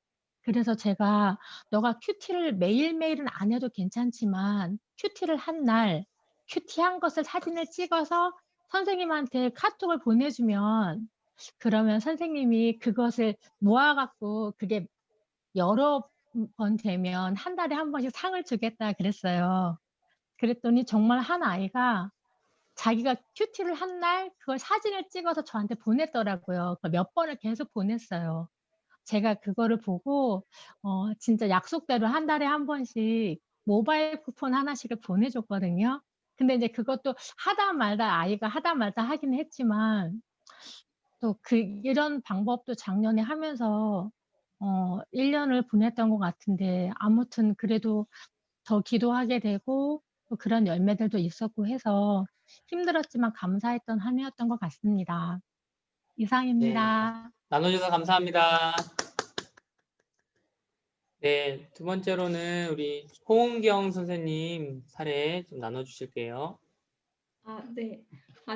그래서 제가 "너가 큐티를 매일매일은 안 해도 괜찮지만 큐티를 한 날 큐티한 것을 사진을 찍어서 선생님한테 카톡을 보내주면 그러면 선생님이 그것을 모아 갖고 그게 여러 번 되면 한 달에 한 번씩 상을 주겠다." 그랬어요. 그랬더니 정말 한 아이가 자기가 큐티를 한 날 그걸 사진을 찍어서 저한테 보냈더라고요. 그 몇 번을 계속 보냈어요. 제가 그거를 보고 진짜 약속대로 한 달에 한 번씩 모바일 쿠폰 하나씩을 보내줬거든요. 근데 인제 그것도 하다 말다 아이가 하다 말다 하긴 했지만 또 이런 방법도 작년에 하면서 1 년을 보냈던 것 같은데 아무튼 그래도 더 기도하게 되고 또 그런 열매들도 있었고 해서 힘들었지만 감사했던 한 해였던 것 같습니다. 네. 이상입니다. 나눠주셔서 감사합니다. 네. 두 번째로는 우리 홍은경 선생님 사례 좀 나눠주실게요. 네.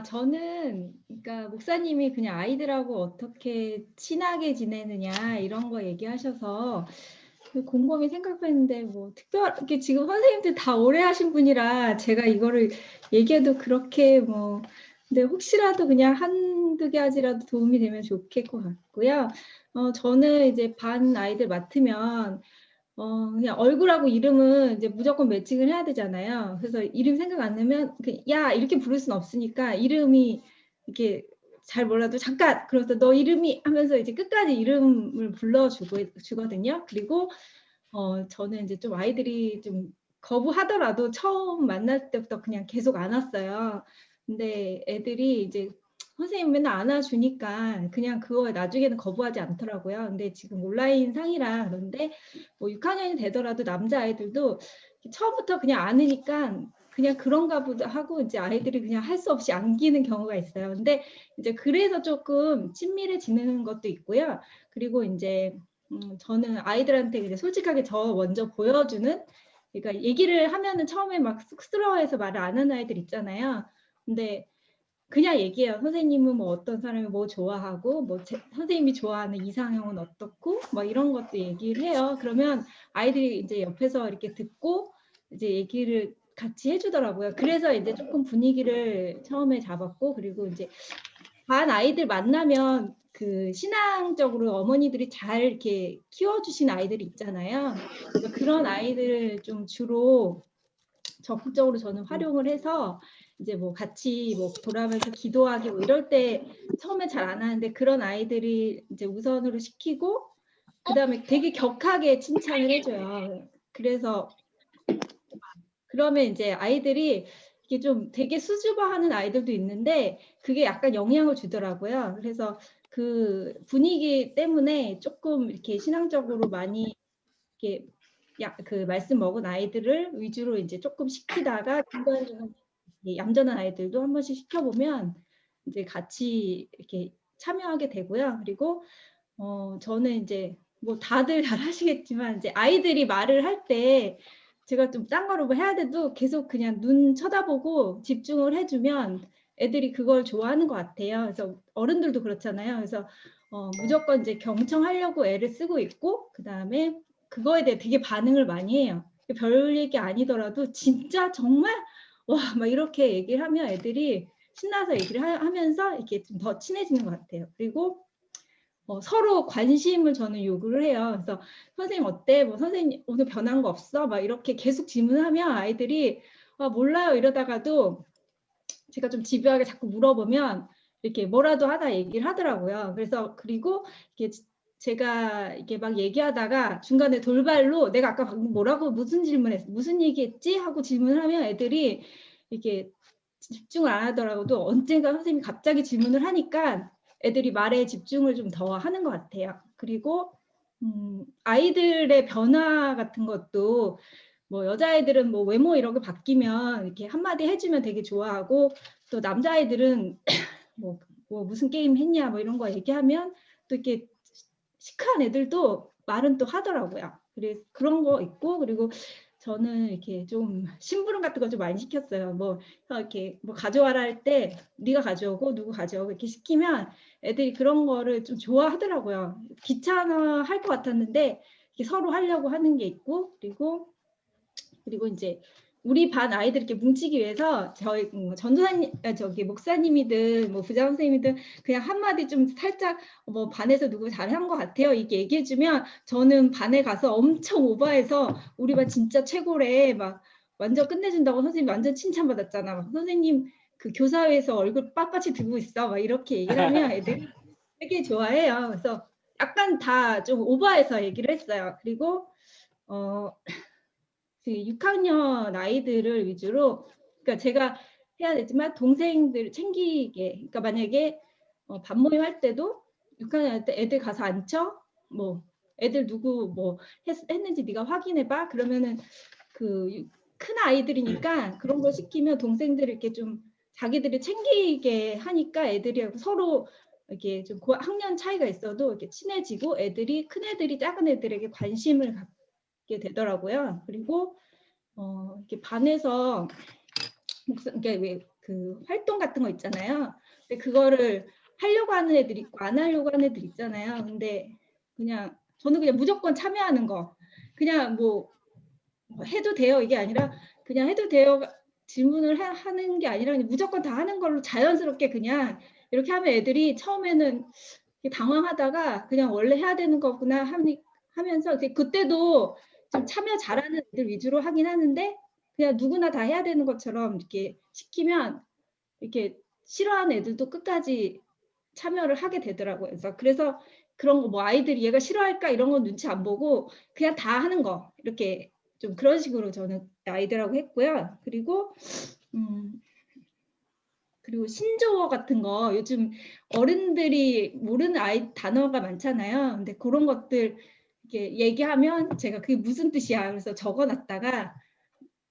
저는 그러니까 목사님이 그냥 아이들하고 어떻게 친하게 지내느냐 이런 거 얘기하셔서 곰곰이 생각했는데 뭐 특별하게 지금 선생님들 다 오래 하신 분이라 제가 이거를 얘기해도 그렇게 뭐 근데 혹시라도 그냥 한두 가지라도 도움이 되면 좋을 것 같고요. 저는 이제 반 아이들 맡으면 그냥 얼굴하고 이름은 이제 무조건 매칭을 해야 되잖아요. 그래서 이름 생각 안 나면 야 이렇게 부를 수는 없으니까 이름이 이렇게 잘 몰라도 잠깐 그래서 너 이름이 하면서 이제 끝까지 이름을 주거든요. 그리고 저는 이제 좀 아이들이 좀 거부하더라도 처음 만날 때부터 그냥 계속 안았어요. 근데 애들이 이제 선생님 맨날 안아주니까 그냥 그거에 나중에는 거부하지 않더라고요. 근데 지금 온라인 상이라 그런데 뭐 6학년이 되더라도 남자아이들도 처음부터 그냥 안으니까 그냥 그런가 보다 하고 이제 아이들이 그냥 할 수 없이 안기는 경우가 있어요. 근데 이제 그래서 조금 친밀해지는 것도 있고요. 그리고 이제 저는 아이들한테 이제 솔직하게 저 먼저 보여주는 그러니까 얘기를 하면은 처음에 막 쑥스러워해서 말을 안 하는 아이들 있잖아요. 근데 그냥 얘기해요. 선생님은 뭐 어떤 사람이 뭐 좋아하고 뭐 선생님이 좋아하는 이상형은 어떻고 뭐 이런 것도 얘기를 해요. 그러면 아이들이 이제 옆에서 이렇게 듣고 이제 얘기를 같이 해주더라고요. 그래서 이제 조금 분위기를 처음에 잡았고 그리고 이제 반 아이들 만나면 그 신앙적으로 어머니들이 잘 이렇게 키워주신 아이들이 있잖아요. 그래서 그런 아이들을 좀 주로 적극적으로 저는 활용을 해서 이제 뭐 같이 뭐 돌아가면서 기도하기 뭐 이럴 때 처음에 잘 안 하는데 그런 아이들이 이제 우선으로 시키고 그다음에 되게 격하게 칭찬을 해줘요. 그래서 그러면 이제 아이들이 이게 좀 되게 수줍어하는 아이들도 있는데 그게 약간 영향을 주더라고요. 그래서 그 분위기 때문에 조금 이렇게 신앙적으로 많이 이렇게 그 말씀 먹은 아이들을 위주로 이제 조금 시키다가 중간중간 얌전한 아이들도 한 번씩 시켜보면 이제 같이 이렇게 참여하게 되고요. 그리고 저는 이제 뭐 다들 잘 하시겠지만 이제 아이들이 말을 할 때 제가 좀 딴 거를 뭐 해야 돼도 계속 그냥 눈 쳐다보고 집중을 해주면 애들이 그걸 좋아하는 것 같아요. 그래서 어른들도 그렇잖아요. 그래서 무조건 이제 경청하려고 애를 쓰고 있고 그다음에 그거에 대해 되게 반응을 많이 해요. 별 얘기 아니더라도 진짜 정말 와 막 이렇게 얘기를 하면 애들이 신나서 얘기를 하면서 이렇게 좀 더 친해지는 것 같아요. 그리고 서로 관심을 저는 요구를 해요. 그래서 선생님 어때? 뭐 선생님 오늘 변한 거 없어? 막 이렇게 계속 질문하면 아이들이 몰라요 이러다가도 제가 좀 집요하게 자꾸 물어보면 이렇게 뭐라도 하나 얘기를 하더라고요. 그래서 그리고 이게 제가 이게 막 얘기하다가 중간에 돌발로 내가 아까 방금 뭐라고 무슨 질문했어? 무슨 얘기했지? 하고 질문을 하면 애들이 이렇게 집중을 안 하더라도 언젠가 선생님이 갑자기 질문을 하니까 애들이 말에 집중을 좀 더 하는 것 같아요. 그리고 아이들의 변화 같은 것도 뭐 여자아이들은 뭐 외모 이런 게 바뀌면 이렇게 한마디 해주면 되게 좋아하고 또 남자아이들은 뭐 무슨 게임 했냐 뭐 이런 거 얘기하면 또 이렇게 시크한 애들도 말은 또 하더라고요. 그래서 그런 거 있고 그리고 저는 이렇게 좀 심부름 같은 거 좀 많이 시켰어요. 뭐 이렇게 뭐 가져와라 할 때 네가 가져오고 누구 가져오고 이렇게 시키면 애들이 그런 거를 좀 좋아하더라고요. 귀찮아할 것 같았는데 이렇게 서로 하려고 하는 게 있고 그리고 이제 우리 반 아이들 이렇게 뭉치기 위해서 저희 전도사님, 저기 목사님이든 뭐 부장 선생님이든 그냥 한마디 좀 살짝 뭐 반에서 누구 잘한 것 같아요. 이렇게 얘기해주면 저는 반에 가서 엄청 오버해서 우리 반 진짜 최고래 막 완전 끝내준다고 선생님 완전 칭찬받았잖아. 막 선생님 그 교사회에서 얼굴 빳빳이 들고 있어. 막 이렇게 얘기를 하면 애들이 되게 좋아해요. 그래서 약간 다 좀 오버해서 얘기를 했어요. 그리고 6학년 아이들을 위주로, 그러니까 제가 해야 되지만 동생들 챙기게, 그러니까 만약에 밥 모임 할 때도 6학년 할 때 애들 가서 앉혀, 뭐 애들 누구 뭐 했는지 네가 확인해봐. 그러면은 그 큰 아이들이니까 그런 걸 시키면 동생들 이렇게 좀 자기들이 챙기게 하니까 애들이하고 서로 이렇게 좀 학년 차이가 있어도 이렇게 친해지고 애들이 큰 애들이 작은 애들에게 관심을 갖게 되더라고요. 그리고 이렇게 반에서 이게 왜 그 활동 같은 거 있잖아요. 근데 그거를 하려고 하는 애들 있고 안 하려고 하는 애들 있잖아요. 근데 그냥 저는 그냥 무조건 참여하는 거. 그냥 뭐 해도 돼요 이게 아니라 그냥 해도 돼요 질문을 하는 게 아니라 그냥 무조건 다 하는 걸로 자연스럽게 그냥 이렇게 하면 애들이 처음에는 당황하다가 그냥 원래 해야 되는 거구나 하면서 그때도 좀 참여 잘하는 애들 위주로 하긴 하는데 그냥 누구나 다 해야 되는 것처럼 이렇게 시키면 이렇게 싫어하는 애들도 끝까지 참여를 하게 되더라고요. 그래서 그런 거 뭐 아이들이 얘가 싫어할까 이런 건 눈치 안 보고 그냥 다 하는 거 이렇게 좀 그런 식으로 저는 아이들하고 했고요. 그리고 신조어 같은 거 요즘 어른들이 모르는 단어가 많잖아요. 근데 그런 것들 이렇게 얘기하면 제가 그게 무슨 뜻이야 그래서 적어놨다가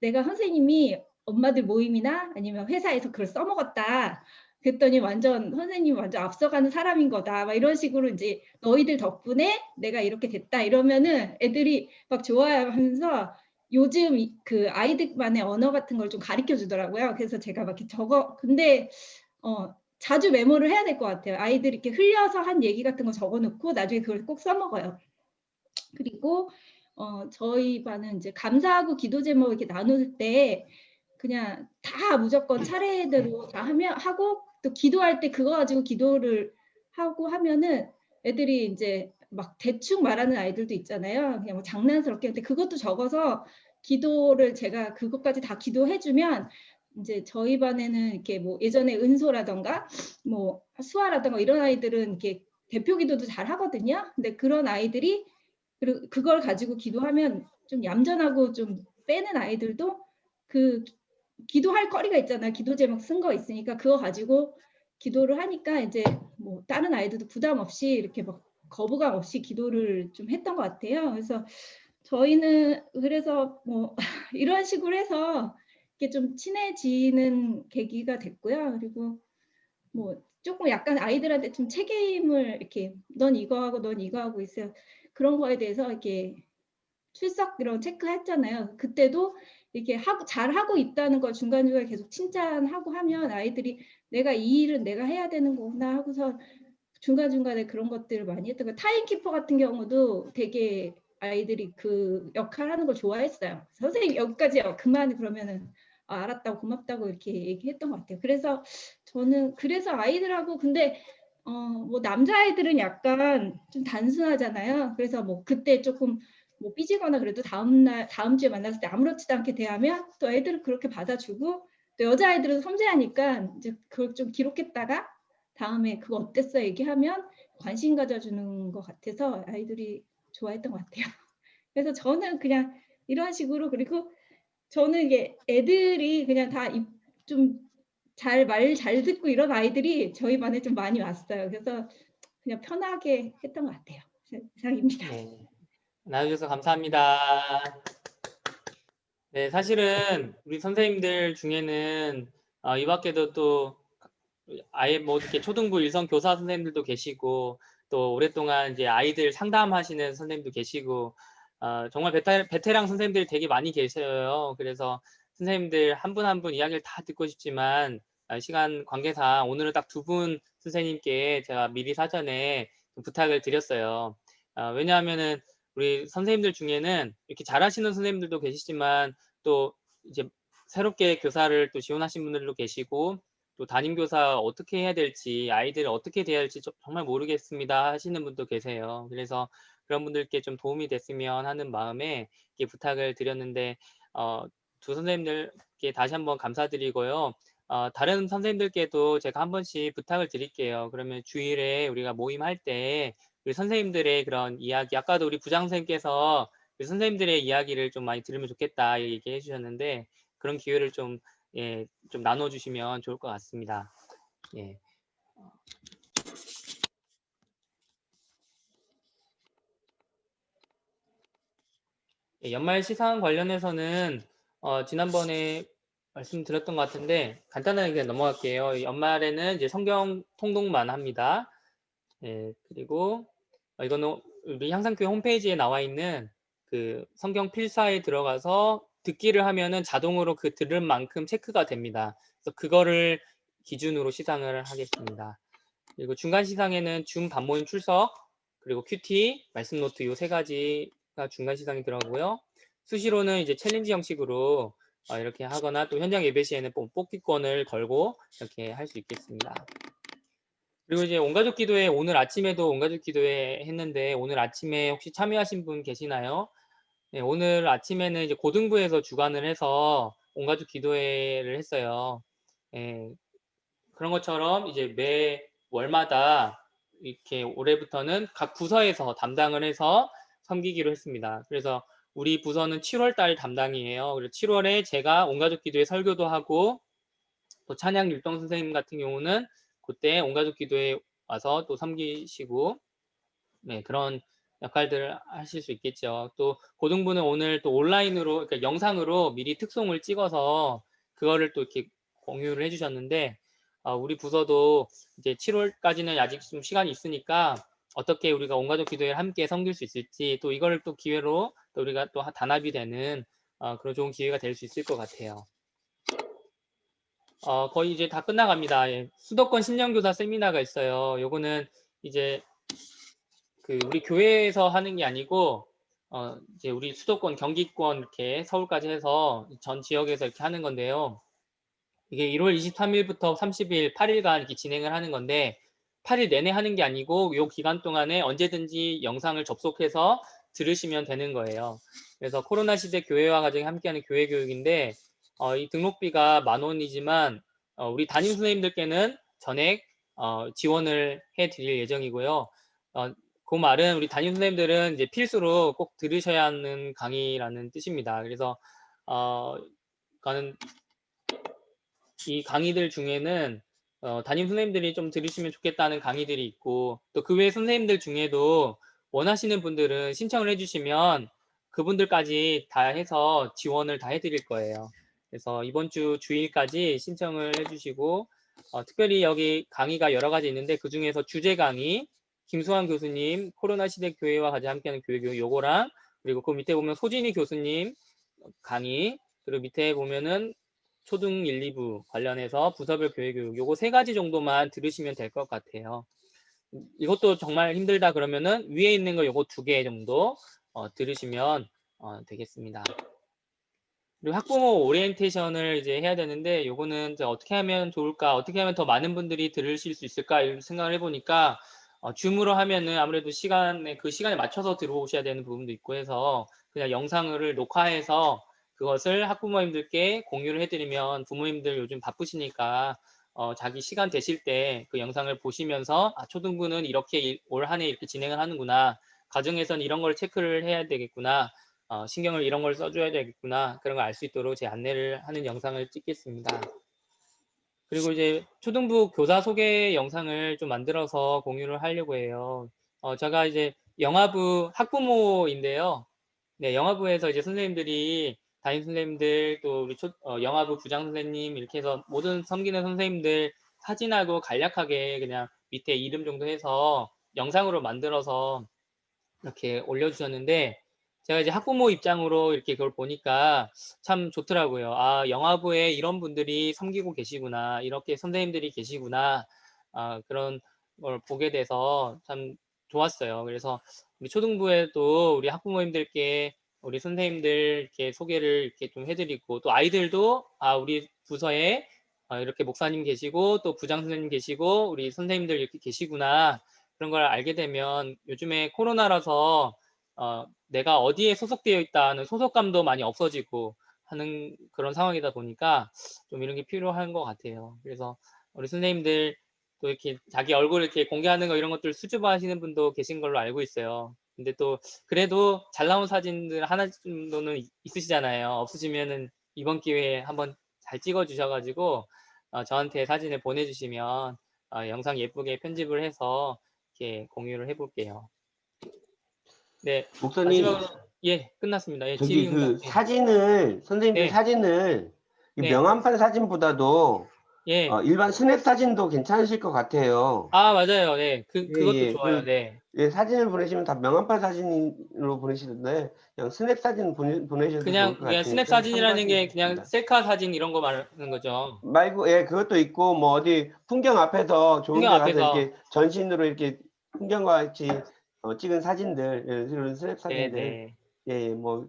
내가 선생님이 엄마들 모임이나 아니면 회사에서 그걸 써먹었다. 그랬더니 선생님이 완전 앞서가는 사람인 거다. 막 이런 식으로 이제 너희들 덕분에 내가 이렇게 됐다. 이러면은 애들이 막 좋아하면서 요즘 그 아이들만의 언어 같은 걸 좀 가르쳐 주더라고요. 그래서 제가 막 이렇게 근데 자주 메모를 해야 될 것 같아요. 아이들이 이렇게 흘려서 한 얘기 같은 거 적어놓고 나중에 그걸 꼭 써먹어요. 그리고 저희 반은 이제 감사하고 기도 제목 이렇게 나눌 때 그냥 다 무조건 차례대로 다 하고 또 기도할 때 그거 가지고 기도를 하고 하면은 애들이 이제 막 대충 말하는 아이들도 있잖아요. 그냥 뭐 장난스럽게. 근데 그것도 적어서 기도를 제가 그것까지 다 기도해주면 이제 저희 반에는 이렇게 뭐 예전에 은소라던가 뭐 수아라던가 이런 아이들은 이렇게 대표 기도도 잘 하거든요. 근데 그런 아이들이 그리고 그걸 가지고 기도하면 좀 얌전하고 좀 빼는 아이들도 그 기도할 거리가 있잖아요. 기도 제목 쓴 거 있으니까 그거 가지고 기도를 하니까 이제 뭐 다른 아이들도 부담 없이 이렇게 막 거부감 없이 기도를 좀 했던 것 같아요. 그래서 저희는 그래서 뭐 이런 식으로 해서 이렇게 좀 친해지는 계기가 됐고요. 그리고 뭐 조금 약간 아이들한테 좀 책임을 이렇게 넌 이거 하고 넌 이거 하고 있어요. 그런 거에 대해서 이렇게 출석 이런 체크했잖아요. 그때도 이렇게 잘하고 있다는 걸 중간중간에 계속 칭찬하고 하면 아이들이 내가 이 일은 내가 해야 되는 거구나 하고서 중간중간에 그런 것들을 많이 했던 거예요. 타임키퍼 같은 경우도 되게 아이들이 그 역할 하는 걸 좋아했어요. 선생님 여기까지요. 그만 그러면은 알았다고 고맙다고 이렇게 얘기했던 것 같아요. 그래서 저는 그래서 아이들하고 근데 뭐 남자아이들은 약간 좀 단순하잖아요. 그래서 뭐 그때 조금 뭐 삐지거나 그래도 다음 주에 만났을 때 아무렇지도 않게 대하면 또 애들은 그렇게 받아주고 또 여자아이들은 섬세하니까 이제 그걸 좀 기록했다가 다음에 그거 어땠어 얘기하면 관심 가져주는 것 같아서 아이들이 좋아했던 것 같아요. 그래서 저는 그냥 이런 식으로 그리고 저는 이게 애들이 그냥 다 좀 말 잘 듣고 이런 아이들이 저희 반에 좀 많이 왔어요. 그래서 그냥 편하게 했던 것 같아요. 이상입니다. 네. 나와주셔서 감사합니다. 네, 사실은 우리 선생님들 중에는 이 밖에도 또 아예 뭐 이렇게 초등부 일선 교사 선생님들도 계시고 또 오랫동안 이제 아이들 상담하시는 선생님도 계시고 정말 베테랑 선생님들이 되게 많이 계셔요. 그래서 선생님들 한 분 한 분 이야기를 다 듣고 싶지만 시간 관계상 오늘은 딱 2분 선생님께 제가 미리 사전에 부탁을 드렸어요. 왜냐하면은 우리 선생님들 중에는 이렇게 잘하시는 선생님들도 계시지만 또 이제 새롭게 교사를 또 지원하신 분들도 계시고 또 담임교사 어떻게 해야 될지 아이들을 어떻게 대해야 할지 정말 모르겠습니다 하시는 분도 계세요. 그래서 그런 분들께 좀 도움이 됐으면 하는 마음에 이렇게 부탁을 드렸는데 두 선생님들께 다시 한번 감사드리고요. 다른 선생님들께도 제가 한 번씩 부탁을 드릴게요. 그러면 주일에 우리가 모임할 때 우리 선생님들의 그런 이야기, 아까도 우리 부장 선생님께서 우리 선생님들의 이야기를 좀 많이 들으면 좋겠다 얘기해 주셨는데 그런 기회를 좀 나눠주시면 좋을 것 같습니다. 예. 연말 시상 관련해서는 지난번에 말씀드렸던 것 같은데 간단하게 그냥 넘어갈게요. 연말에는 이제 성경 통독만 합니다. 예, 그리고 이거는 우리 향상교회 홈페이지에 나와 있는 그 성경 필사에 들어가서 듣기를 하면은 자동으로 그 들은 만큼 체크가 됩니다. 그래서 그거를 기준으로 시상을 하겠습니다. 그리고 중간 시상에는 줌 반모임 출석, 그리고 큐티, 말씀 노트 이 3가지가 중간 시상에 들어가고요. 수시로는 이제 챌린지 형식으로 이렇게 하거나 또 현장 예배 시에는 뽑기권을 걸고 이렇게 할 수 있겠습니다. 그리고 이제 온가족 기도회 오늘 아침에도 온가족 기도회 했는데 오늘 아침에 혹시 참여하신 분 계시나요? 네, 오늘 아침에는 이제 고등부에서 주관을 해서 온가족 기도회를 했어요. 예, 그런 것처럼 이제 매 월마다 이렇게 올해부터는 각 부서에서 담당을 해서 섬기기로 했습니다. 그래서 우리 부서는 7월 달 담당이에요. 그래서 7월에 제가 온가족 기도회 설교도 하고 또 찬양 율동 선생님 같은 경우는 그때 온가족 기도회 와서 또 섬기시고 네, 그런 역할들을 하실 수 있겠죠. 또 고등부는 오늘 또 온라인으로 그러니까 영상으로 미리 특송을 찍어서 그거를 또 이렇게 공유를 해주셨는데 우리 부서도 이제 7월까지는 아직 좀 시간이 있으니까 어떻게 우리가 온가족 기도회를 함께 섬길 수 있을지 또 이거를 또 기회로 또 우리가 또 단합이 되는 그런 좋은 기회가 될 수 있을 것 같아요. 거의 이제 다 끝나갑니다. 예. 수도권 신령교사 세미나가 있어요. 요거는 이제 그 우리 교회에서 하는 게 아니고 이제 우리 수도권 경기권 이렇게 서울까지 해서 전 지역에서 이렇게 하는 건데요. 이게 1월 23일부터 30일 8일간 이렇게 진행을 하는 건데 8일 내내 하는 게 아니고 요 기간 동안에 언제든지 영상을 접속해서 들으시면 되는 거예요. 그래서 코로나 시대 교회와 가정이 함께하는 교회 교육인데 이 등록비가 10,000원이지만 우리 담임 선생님들께는 전액 지원을 해드릴 예정이고요. 그 말은 우리 담임 선생님들은 이제 필수로 꼭 들으셔야 하는 강의라는 뜻입니다. 그래서 그거는 이 강의들 중에는 담임 선생님들이 좀 들으시면 좋겠다는 강의들이 있고 또 그 외 선생님들 중에도 원하시는 분들은 신청을 해주시면 그분들까지 다 해서 지원을 다 해드릴 거예요. 그래서 이번 주 주일까지 신청을 해주시고 특별히 여기 강의가 여러 가지 있는데 그 중에서 주제 강의 김수환 교수님 코로나 시대 교회와 같이 함께하는 교회 교육 요거랑 그리고 그 밑에 보면 소진희 교수님 강의 그리고 밑에 보면은 초등 1, 2부 관련해서 부서별 교회 교육 요거 3가지 정도만 들으시면 될 것 같아요. 이것도 정말 힘들다 그러면은 위에 있는 거 요거 2개 정도 들으시면 되겠습니다. 그리고 학부모 오리엔테이션을 이제 해야 되는데 요거는 이제 어떻게 하면 좋을까 어떻게 하면 더 많은 분들이 들으실 수 있을까 이런 생각을 해보니까 줌으로 하면은 아무래도 그 시간에 맞춰서 들어오셔야 되는 부분도 있고 해서 그냥 영상을 녹화해서 그것을 학부모님들께 공유를 해드리면 부모님들 요즘 바쁘시니까 자기 시간 되실 때 그 영상을 보시면서 초등부는 이렇게 올 한 해 이렇게 진행을 하는구나 가정에서는 이런 걸 체크를 해야 되겠구나 신경을 이런 걸 써줘야 되겠구나 그런 걸 알 수 있도록 제 안내를 하는 영상을 찍겠습니다. 그리고 이제 초등부 교사 소개 영상을 좀 만들어서 공유를 하려고 해요. 제가 이제 영화부 학부모인데요. 네, 영화부에서 이제 선생님들이 담임 선생님들 또 우리 영화부 부장 선생님 이렇게 해서 모든 섬기는 선생님들 사진하고 간략하게 그냥 밑에 이름 정도 해서 영상으로 만들어서 이렇게 올려주셨는데 제가 이제 학부모 입장으로 이렇게 그걸 보니까 참 좋더라고요. 아, 영화부에 이런 분들이 섬기고 계시구나. 이렇게 선생님들이 계시구나. 아, 그런 걸 보게 돼서 참 좋았어요. 그래서 우리 초등부에도 우리 학부모님들께 우리 선생님들 이렇게 소개를 이렇게 좀 해드리고 또 아이들도 아, 우리 부서에 이렇게 목사님 계시고 또 부장 선생님 계시고 우리 선생님들 이렇게 계시구나. 그런 걸 알게 되면 요즘에 코로나라서 내가 어디에 소속되어 있다는 소속감도 많이 없어지고 하는 그런 상황이다 보니까 좀 이런 게 필요한 것 같아요. 그래서 우리 선생님들 또 이렇게 자기 얼굴 이렇게 공개하는 거 이런 것들 수줍어하시는 분도 계신 걸로 알고 있어요. 근데 또 그래도 잘 나온 사진들 하나 정도는 있으시잖아요. 없으시면은 이번 기회에 한번 잘 찍어 주셔가지고 저한테 사진을 보내주시면 영상 예쁘게 편집을 해서 이렇게 공유를 해볼게요. 네, 목사님, 마지막으로 예, 끝났습니다. 예, 저기 질의응답. 그 사진을, 선생님들 네. 사진을 이 네. 명함판 사진보다도 예. 일반 스냅 사진도 괜찮으실 것 같아요. 아, 맞아요. 네. 예, 그것도 예. 좋아요. 네. 예, 사진을 보내시면 다 명함판 사진으로 보내시던데 그냥 스냅 사진 보내셔도 좋을 것 그냥 스냅 같으니까 사진이라는 게 참고하시면 그냥 좋겠습니다. 셀카 사진 이런 거 말하는 거죠. 말고, 예, 그것도 있고, 뭐, 어디, 풍경 앞에서 좋은 풍경 데 가서 앞에서. 이렇게 전신으로 이렇게 풍경과 같이 찍은 사진들, 예, 이런 스냅 네, 사진들, 네. 예, 예, 뭐,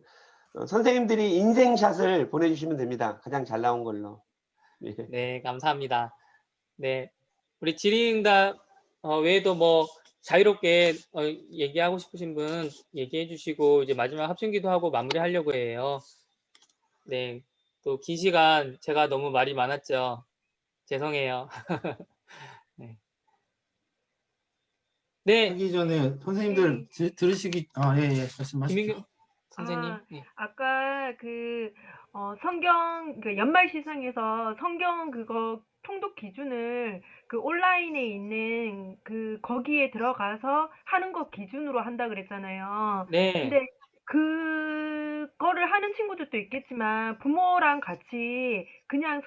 선생님들이 인생샷을 보내주시면 됩니다. 가장 잘 나온 걸로. 예. 네, 감사합니다. 네. 우리 질의응답 외에도 뭐 자유롭게 얘기하고 싶으신 분 얘기해 주시고 이제 마지막 합심기도 하고 마무리하려고 해요. 네. 또 긴 시간 제가 너무 말이 많았죠. 죄송해요. 네. 네. 하기 전에 선생님들 들으시기 예, 말씀하십시오. 김민규 선생님. 네. 아까 성경 그 연말 시상에서 성경 그거 통독 기준을 그 온라인에 있는 그 거기에 들어가서 하는 거 기준으로 한다 그랬잖아요. 네. 근데 그거를 하는 친구들도 있겠지만 부모랑 같이 그냥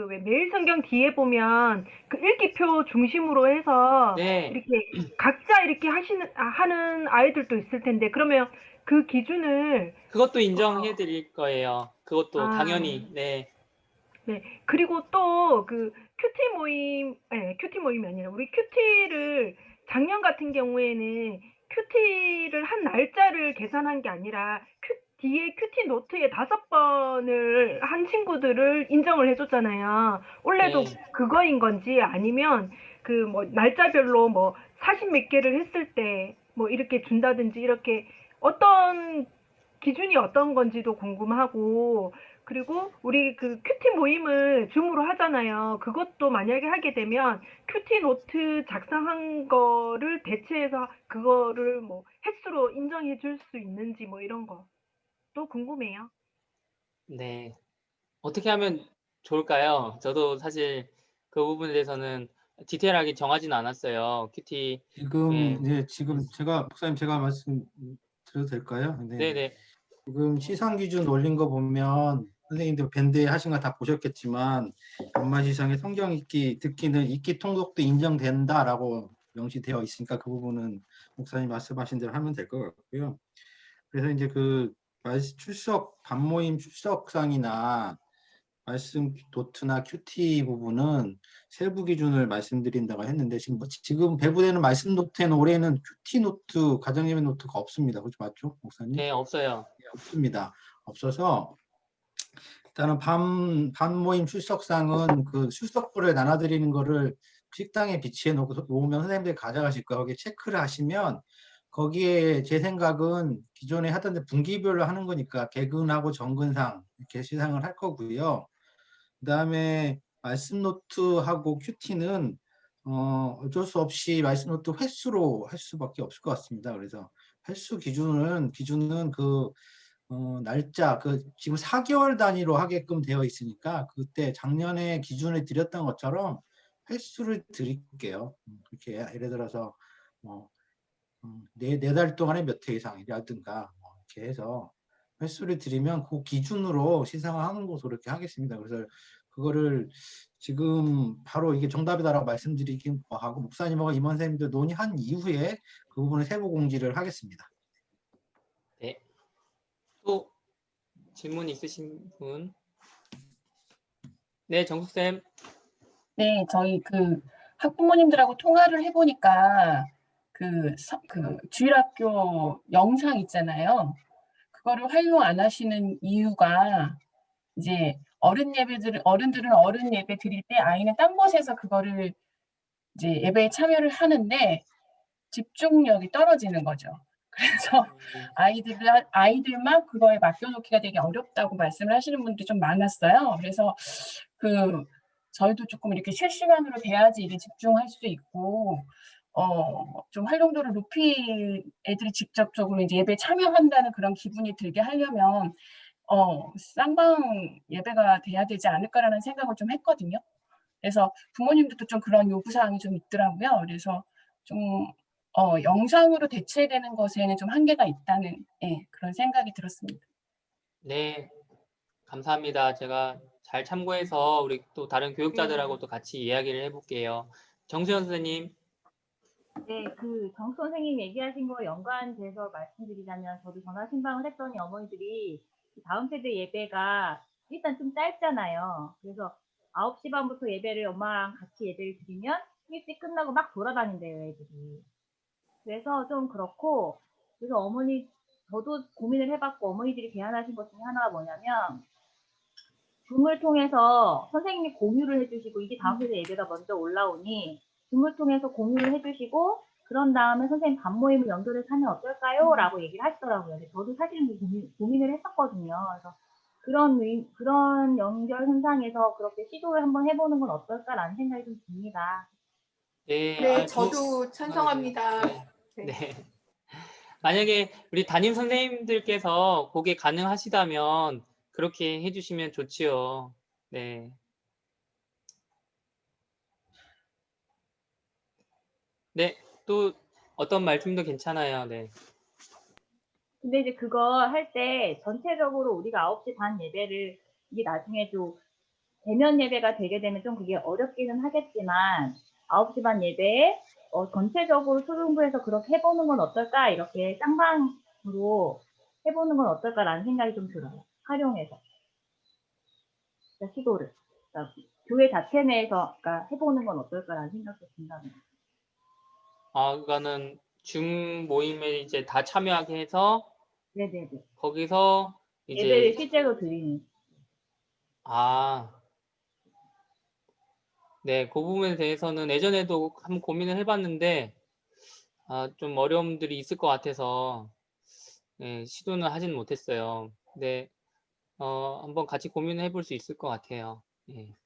왜 매일 성경 뒤에 보면 그 읽기표 중심으로 해서 네. 이렇게 각자 이렇게 하는 아이들도 있을 텐데 그러면 그 기준을 그것도 인정해 드릴 거예요. 그것도 아. 당연히. 네. 네. 그리고 또 그 큐티 모임이 아니라 우리 큐티를 작년 같은 경우에는 큐티를 한 날짜를 계산한 게 아니라 뒤에 큐티 노트에 5번을 한 친구들을 인정을 해줬잖아요. 원래도 네. 그거인 건지 아니면 그 뭐 날짜별로 뭐 40 몇 개를 했을 때 뭐 이렇게 준다든지 이렇게 어떤 기준이 어떤 건지도 궁금하고 그리고 우리 그 큐티 모임을 줌으로 하잖아요. 그것도 만약에 하게 되면 큐티 노트 작성한 거를 대체해서 그거를 뭐 횟수로 인정해 줄 수 있는지 뭐 이런 것도 궁금해요. 네. 어떻게 하면 좋을까요? 저도 사실 그 부분에 대해서는 디테일하게 정하지는 않았어요. 큐티. 예. 지금 목사님 제가 말씀 드려도 될까요? 네. 네네. 지금 시상 기준 올린 거 보면 선생님들 밴드 하신 거 다 보셨겠지만 연말 시상에 성경 듣기는 읽기 통독도 인정된다라고 명시되어 있으니까 그 부분은 목사님 말씀하신 대로 하면 될 것 같고요. 그래서 이제 그 반모임 출석상이나 말씀 노트나 큐티 부분은 세부 기준을 말씀드린다고 했는데 지금 배부되는 말씀 노트에는 올해는 큐티 노트, 가정예배 노트가 없습니다. 그렇죠, 맞죠, 목사님? 네, 없어요. 네, 없습니다. 없어서 일단은 반모임 출석상은 그 출석부를 나눠드리는 거를 식당에 비치해 놓으면 선생님들이 가져가실 거예요. 거기에 체크를 하시면 거기에 제 생각은 기존에 하던 데 분기별로 하는 거니까 개근하고 정근상 이렇게 시상을 할 거고요. 그다음에 말씀 노트하고 큐티는 어쩔 수 없이 말씀 노트 횟수로 할 수밖에 없을 것 같습니다. 그래서 횟수 기준은 그 날짜 지금 4개월 단위로 하게끔 되어 있으니까 그때 작년에 기준을 드렸던 것처럼 횟수를 드릴게요. 그렇게 예를 들어서 네 달 동안에 몇 회 이상이라든가 이렇게 해서 횟수를 드리면 그 기준으로 시상을 하는 것으로 이렇게 하겠습니다. 그래서 그거를 지금 바로 이게 정답이다라고 말씀드리긴 하고 목사님하고 임원 선생님들 논의한 이후에 그 부분을 세부 공지를 하겠습니다. 네. 또 질문 있으신 분? 네, 정숙쌤. 네, 저희 학부모님들하고 통화를 해보니까 주일학교 영상 있잖아요. 그거를 활용 안 하시는 이유가 이제 어른들은 어른 예배 드릴 때 아이는 딴 곳에서 그거를 이제 예배에 참여를 하는데 집중력이 떨어지는 거죠. 그래서 아이들만 그거에 맡겨놓기가 되게 어렵다고 말씀을 하시는 분들이 좀 많았어요. 그래서 저희도 조금 이렇게 실시간으로 돼야지 이게 집중할 수 있고, 좀 활용도를 애들이 직접적으로 이제 예배에 참여한다는 그런 기분이 들게 하려면, 쌍방 예배가 돼야 되지 않을까라는 생각을 좀 했거든요. 그래서 부모님들도 좀 그런 요구사항이 좀 있더라고요. 그래서 좀, 영상으로 대체되는 것에는 좀 한계가 있다는, 그런 생각이 들었습니다. 네, 감사합니다. 제가 잘 참고해서 우리 또 다른 교육자들하고 또 같이 이야기를 해볼게요. 정수현 선생님. 네, 정수 선생님 얘기하신 거 연관돼서 말씀드리자면 저도 전화 신방을 했더니 어머니들이 다음 세대 예배가 일단 좀 짧잖아요. 그래서 9시 반부터 예배를 엄마랑 같이 예배를 드리면 일찍 끝나고 막 돌아다닌대요, 애들이. 그래서 좀 그렇고, 그래서 저도 고민을 해봤고 어머니들이 제안하신 것 중에 하나가 뭐냐면 줌을 통해서 선생님이 공유를 해주시고 이게 다음 세대 예배가 먼저 올라오니 줌을 통해서 공유를 해주시고 그런 다음에 선생님 반 모임을 연결해서 하면 어떨까요? 라고 얘기를 하시더라고요. 근데 저도 사실은 고민을 했었거든요. 그래서 그런 연결 현상에서 그렇게 시도를 한번 해보는 건 어떨까라는 생각이 좀 듭니다. 네, 네, 저도 찬성합니다. 네. 만약에 우리 담임 선생님들께서 그게 가능하시다면 그렇게 해주시면 좋지요. 네. 네, 또 어떤 말씀도 괜찮아요. 네. 근데 이제 그거 할 때 전체적으로 우리가 9시 반 예배를 이게 나중에 또 대면 예배가 되게 되면 좀 그게 어렵기는 하겠지만 9시 반 예배에 전체적으로 초등부에서 그렇게 해보는 건 어떨까? 이렇게 쌍방으로 해보는 건 어떨까라는 생각이 좀 들어요. 활용해서. 그러니까 시도를. 그러니까 교회 자체 내에서 그러니까 해보는 건 어떨까라는 생각도 든다면. 그거는 줌 모임에 이제 다 참여하게 해서 네네네. 거기서 이제 예배를 실제로 드리는. 네, 그 부분에 대해서는 예전에도 한번 고민을 해봤는데 좀 어려움들이 있을 것 같아서 시도는 하지는 못했어요. 근데 한번 같이 고민을 해볼 수 있을 것 같아요. 네.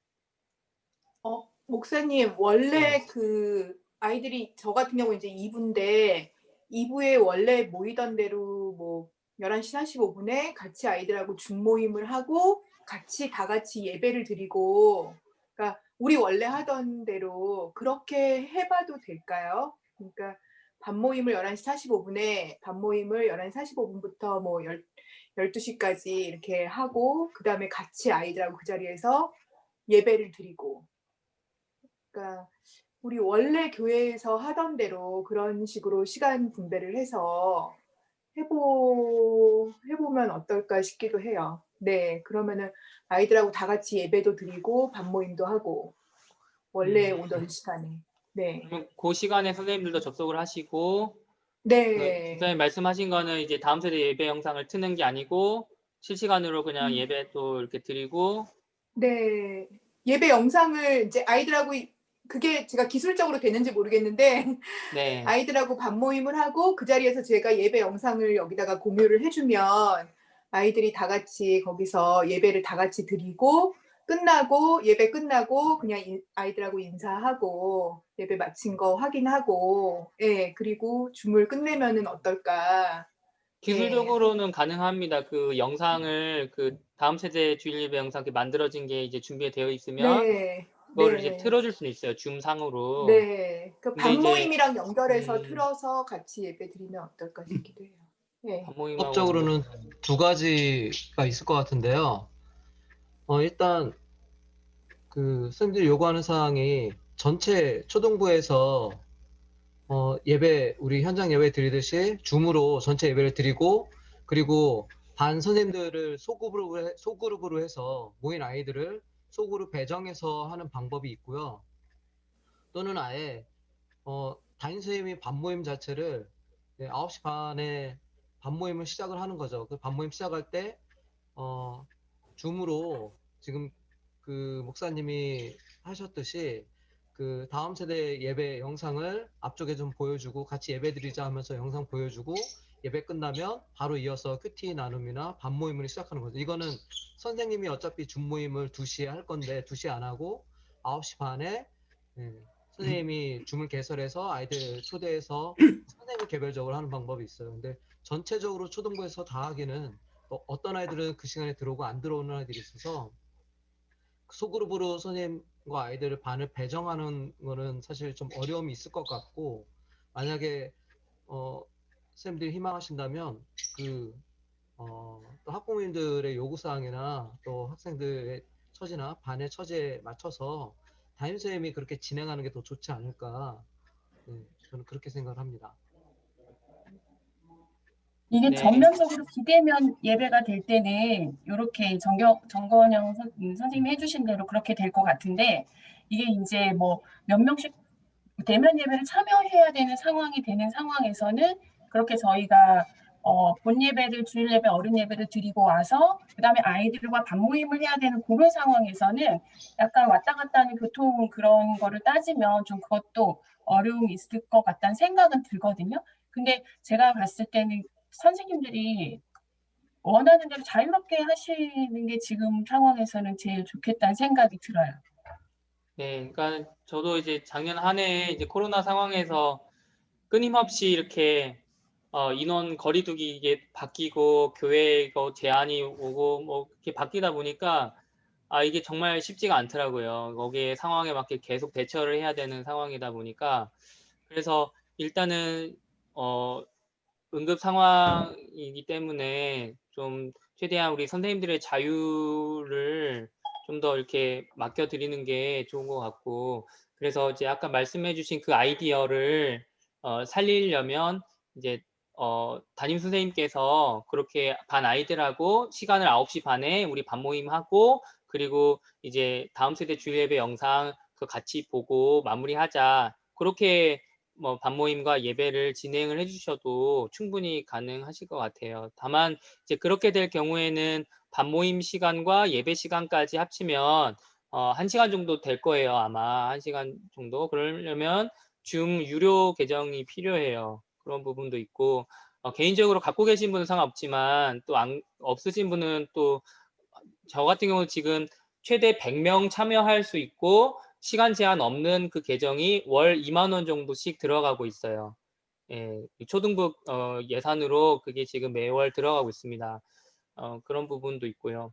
목사님, 원래 네. 아이들이 저 같은 경우 이제 2부인데 2부에 원래 모이던 대로 뭐 11시 45분에 같이 아이들하고 줌 모임을 하고 다 같이 예배를 드리고, 그러니까 우리 원래 하던 대로 그렇게 해봐도 될까요? 그러니까 반 모임을 11시 45분에 반 모임을 11시 45분부터 뭐 12시까지 이렇게 하고 그다음에 같이 아이들하고 그 자리에서 예배를 드리고, 그러니까 우리 원래 교회에서 하던 대로 그런 식으로 시간 분배를 해서 해보면 어떨까 싶기도 해요. 네, 그러면은 아이들하고 다 같이 예배도 드리고 반 모임도 하고 원래 오던 시간에. 네. 그러면 그 시간에 선생님들도 접속을 하시고 네. 선생님 말씀하신 거는 이제 다음 세대 예배 영상을 트는 게 아니고 실시간으로 그냥 예배 또 이렇게 드리고. 네. 예배 영상을 이제 아이들하고 그게 제가 기술적으로 되는지 모르겠는데 네. 아이들하고 반 모임을 하고 그 자리에서 제가 예배 영상을 여기다가 공유를 해주면 아이들이 다 같이 거기서 예배를 다 같이 드리고 예배 끝나고 그냥 아이들하고 인사하고 예배 마친 거 확인하고, 그리고 줌을 끝내면은 어떨까. 기술적으로는 가능합니다. 그 영상을 다음 세대 주일 예배 영상 만들어진 게 이제 준비되어 있으면 그거를 이제 틀어줄 수는 있어요. 줌 상으로. 네. 그 근데 이제 반모임이랑 연결해서 틀어서 같이 예배 드리면 어떨까 싶기도 해요. 네. 법적으로는 두 가지가 있을 것 같은데요. 일단 선생님들이 요구하는 사항이 전체 초등부에서 우리 현장 예배 드리듯이 줌으로 전체 예배를 드리고, 그리고 반 선생님들을 소그룹으로 해서 모인 아이들을 소그룹 배정해서 하는 방법이 있고요. 또는 아예 담임 선생님이 반 모임 자체를 9시 반에 반 모임을 시작을 하는 거죠. 그 반 모임 시작할 때 줌으로 지금 그 목사님이 하셨듯이 그 다음 세대 예배 영상을 앞쪽에 좀 보여주고 같이 예배 드리자 하면서 영상 보여주고 예배 끝나면 바로 이어서 큐티 나눔이나 반 모임을 시작하는 거죠. 이거는 선생님이 어차피 줌 모임을 2시에 할 건데 2시에 안 하고 9시 반에 선생님이 줌을 개설해서 아이들 초대해서 선생님이 개별적으로 하는 방법이 있어요. 근데 전체적으로 초등부에서 다 하기는 어떤 아이들은 그 시간에 들어오고 안 들어오는 아이들이 있어서 소그룹으로 선생님과 아이들을 반을 배정하는 거는 사실 좀 어려움이 있을 것 같고, 만약에 선생님들이 희망하신다면 또 학부모님들의 요구사항이나 또 학생들의 처지나 반의 처지에 맞춰서 담임 선생님이 그렇게 진행하는 게 더 좋지 않을까, 저는 그렇게 생각을 합니다. 이게 네. 전면적으로 비대면 예배가 될 때는 이렇게 정건영 선생님이 해주신 대로 그렇게 될 것 같은데, 이게 이제 뭐 몇 명씩 대면 예배를 참여해야 되는 상황이 되는 상황에서는 그렇게 저희가 본 예배를, 주일 예배, 어른 예배를 드리고 와서 그다음에 아이들과 반 모임을 해야 되는 그런 상황에서는 약간 왔다 갔다 하는 교통 그런 거를 따지면 좀 그것도 어려움이 있을 것 같다는 생각은 들거든요. 근데 제가 봤을 때는 선생님들이 원하는 대로 자유롭게 하시는 게 지금 상황에서는 제일 좋겠다는 생각이 들어요. 네, 그러니까 저도 이제 작년 한 해 이제 코로나 상황에서 끊임없이 이렇게 인원 거리두기 이게 바뀌고 교회 이거 제한이 오고 뭐 이렇게 바뀌다 보니까 이게 정말 쉽지가 않더라고요. 거기에 상황에 맞게 계속 대처를 해야 되는 상황이다 보니까 그래서 일단은 응급 상황이기 때문에 좀 최대한 우리 선생님들의 자유를 좀 더 이렇게 맡겨드리는 게 좋은 것 같고, 그래서 이제 아까 말씀해주신 그 아이디어를 살리려면 이제 담임 선생님께서 그렇게 반 아이들하고 시간을 9시 반에 우리 반 모임하고, 그리고 이제 다음 세대 주일 예배 영상 그 같이 보고 마무리하자, 그렇게 뭐 반모임과 예배를 진행을 해주셔도 충분히 가능하실 것 같아요. 다만 이제 그렇게 될 경우에는 반모임 시간과 예배 시간까지 합치면 1시간 정도 될 거예요. 아마 1시간 정도. 그러려면 줌 유료 계정이 필요해요. 그런 부분도 있고, 개인적으로 갖고 계신 분은 상관없지만 또 없으신 분은 또 저 같은 경우 지금 최대 100명 참여할 수 있고 시간 제한 없는 그 계정이 월 2만 원 정도씩 들어가고 있어요. 예, 초등부 예산으로 그게 지금 매월 들어가고 있습니다. 그런 부분도 있고요.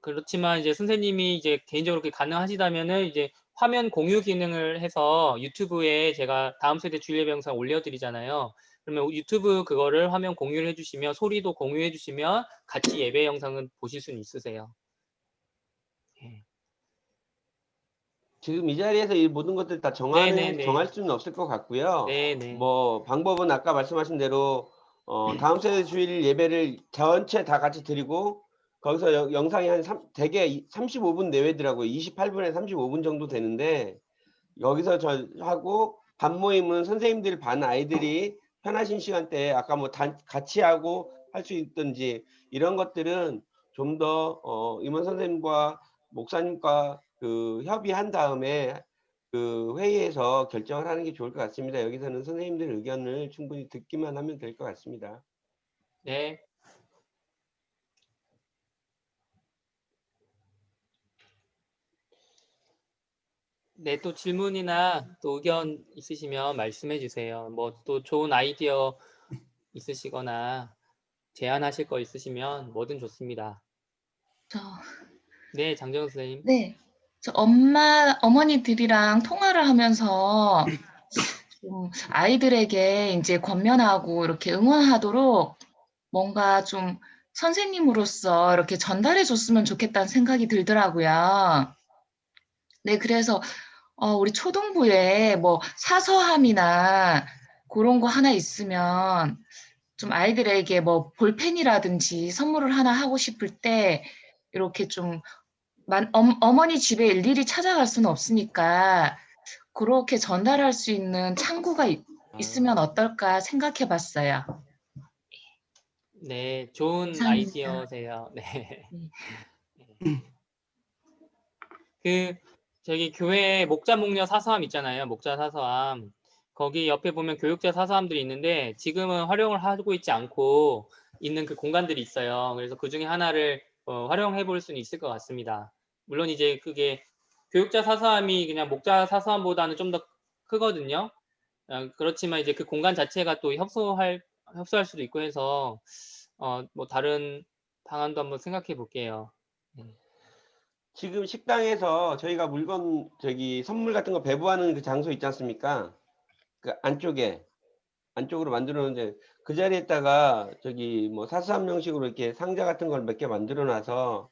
그렇지만 이제 선생님이 이제 개인적으로 그렇게 가능하시다면은 이제 화면 공유 기능을 해서 유튜브에 제가 다음 세대 주일 예배 영상 올려드리잖아요. 그러면 유튜브 그거를 화면 공유를 해주시면 소리도 공유해 주시면 같이 예배 영상은 보실 수는 있으세요. 예. 지금 이 자리에서 이 모든 것들 다 네네네. 정할 수는 없을 것 같고요. 네네. 뭐 방법은 아까 말씀하신 대로 다음 세대 주일 예배를 전체 다 같이 드리고 거기서 영상이 대개 35분 내외더라고요. 28분에 35분 정도 되는데 여기서 하고 반 모임은 선생님들 반 아이들이 편하신 시간대에 아까 뭐 같이 하고 할 수 있든지 이런 것들은 좀 더 임원 선생님과 목사님과 그 협의한 다음에 그 회의에서 결정을 하는 게 좋을 것 같습니다. 여기서는 선생님들 의견을 충분히 듣기만 하면 될 것 같습니다. 네. 네, 또 질문이나 또 의견 있으시면 말씀해 주세요. 뭐 또 좋은 아이디어 있으시거나 제안하실 거 있으시면 뭐든 좋습니다. 네, 장정은 선생님. 네, 저 어머니들이랑 통화를 하면서 좀 아이들에게 이제 권면하고 이렇게 응원하도록 뭔가 좀 선생님으로서 이렇게 전달해 줬으면 좋겠다는 생각이 들더라고요. 네, 그래서 우리 초등부에 뭐 사서함이나 그런 거 하나 있으면 좀 아이들에게 뭐 볼펜이라든지 선물을 하나 하고 싶을 때 이렇게 좀 어머니 집에 일일이 찾아갈 수는 없으니까 그렇게 전달할 수 있는 창구가 있으면 어떨까 생각해 봤어요. 네, 좋은 감사합니다. 아이디어세요. 네. 그 저기 교회 목자 목녀 사서함 있잖아요. 목자 사서함. 거기 옆에 보면 교육자 사서함들이 있는데 지금은 활용을 하고 있지 않고 있는 그 공간들이 있어요. 그래서 그 중에 하나를 활용해 볼 수는 있을 것 같습니다. 물론 이제 그게 교육자 사서함이 그냥 목자 사서함보다는 좀 더 크거든요. 그렇지만 이제 그 공간 자체가 또 협소할 수도 있고 해서 뭐 다른 방안도 한번 생각해 볼게요. 지금 식당에서 저희가 물건 선물 같은 거 배부하는 그 장소 있지 않습니까? 그 안쪽으로 만들어 놓은데 그 자리에다가 뭐 사수함 형식으로 이렇게 상자 같은 걸 몇 개 만들어 놔서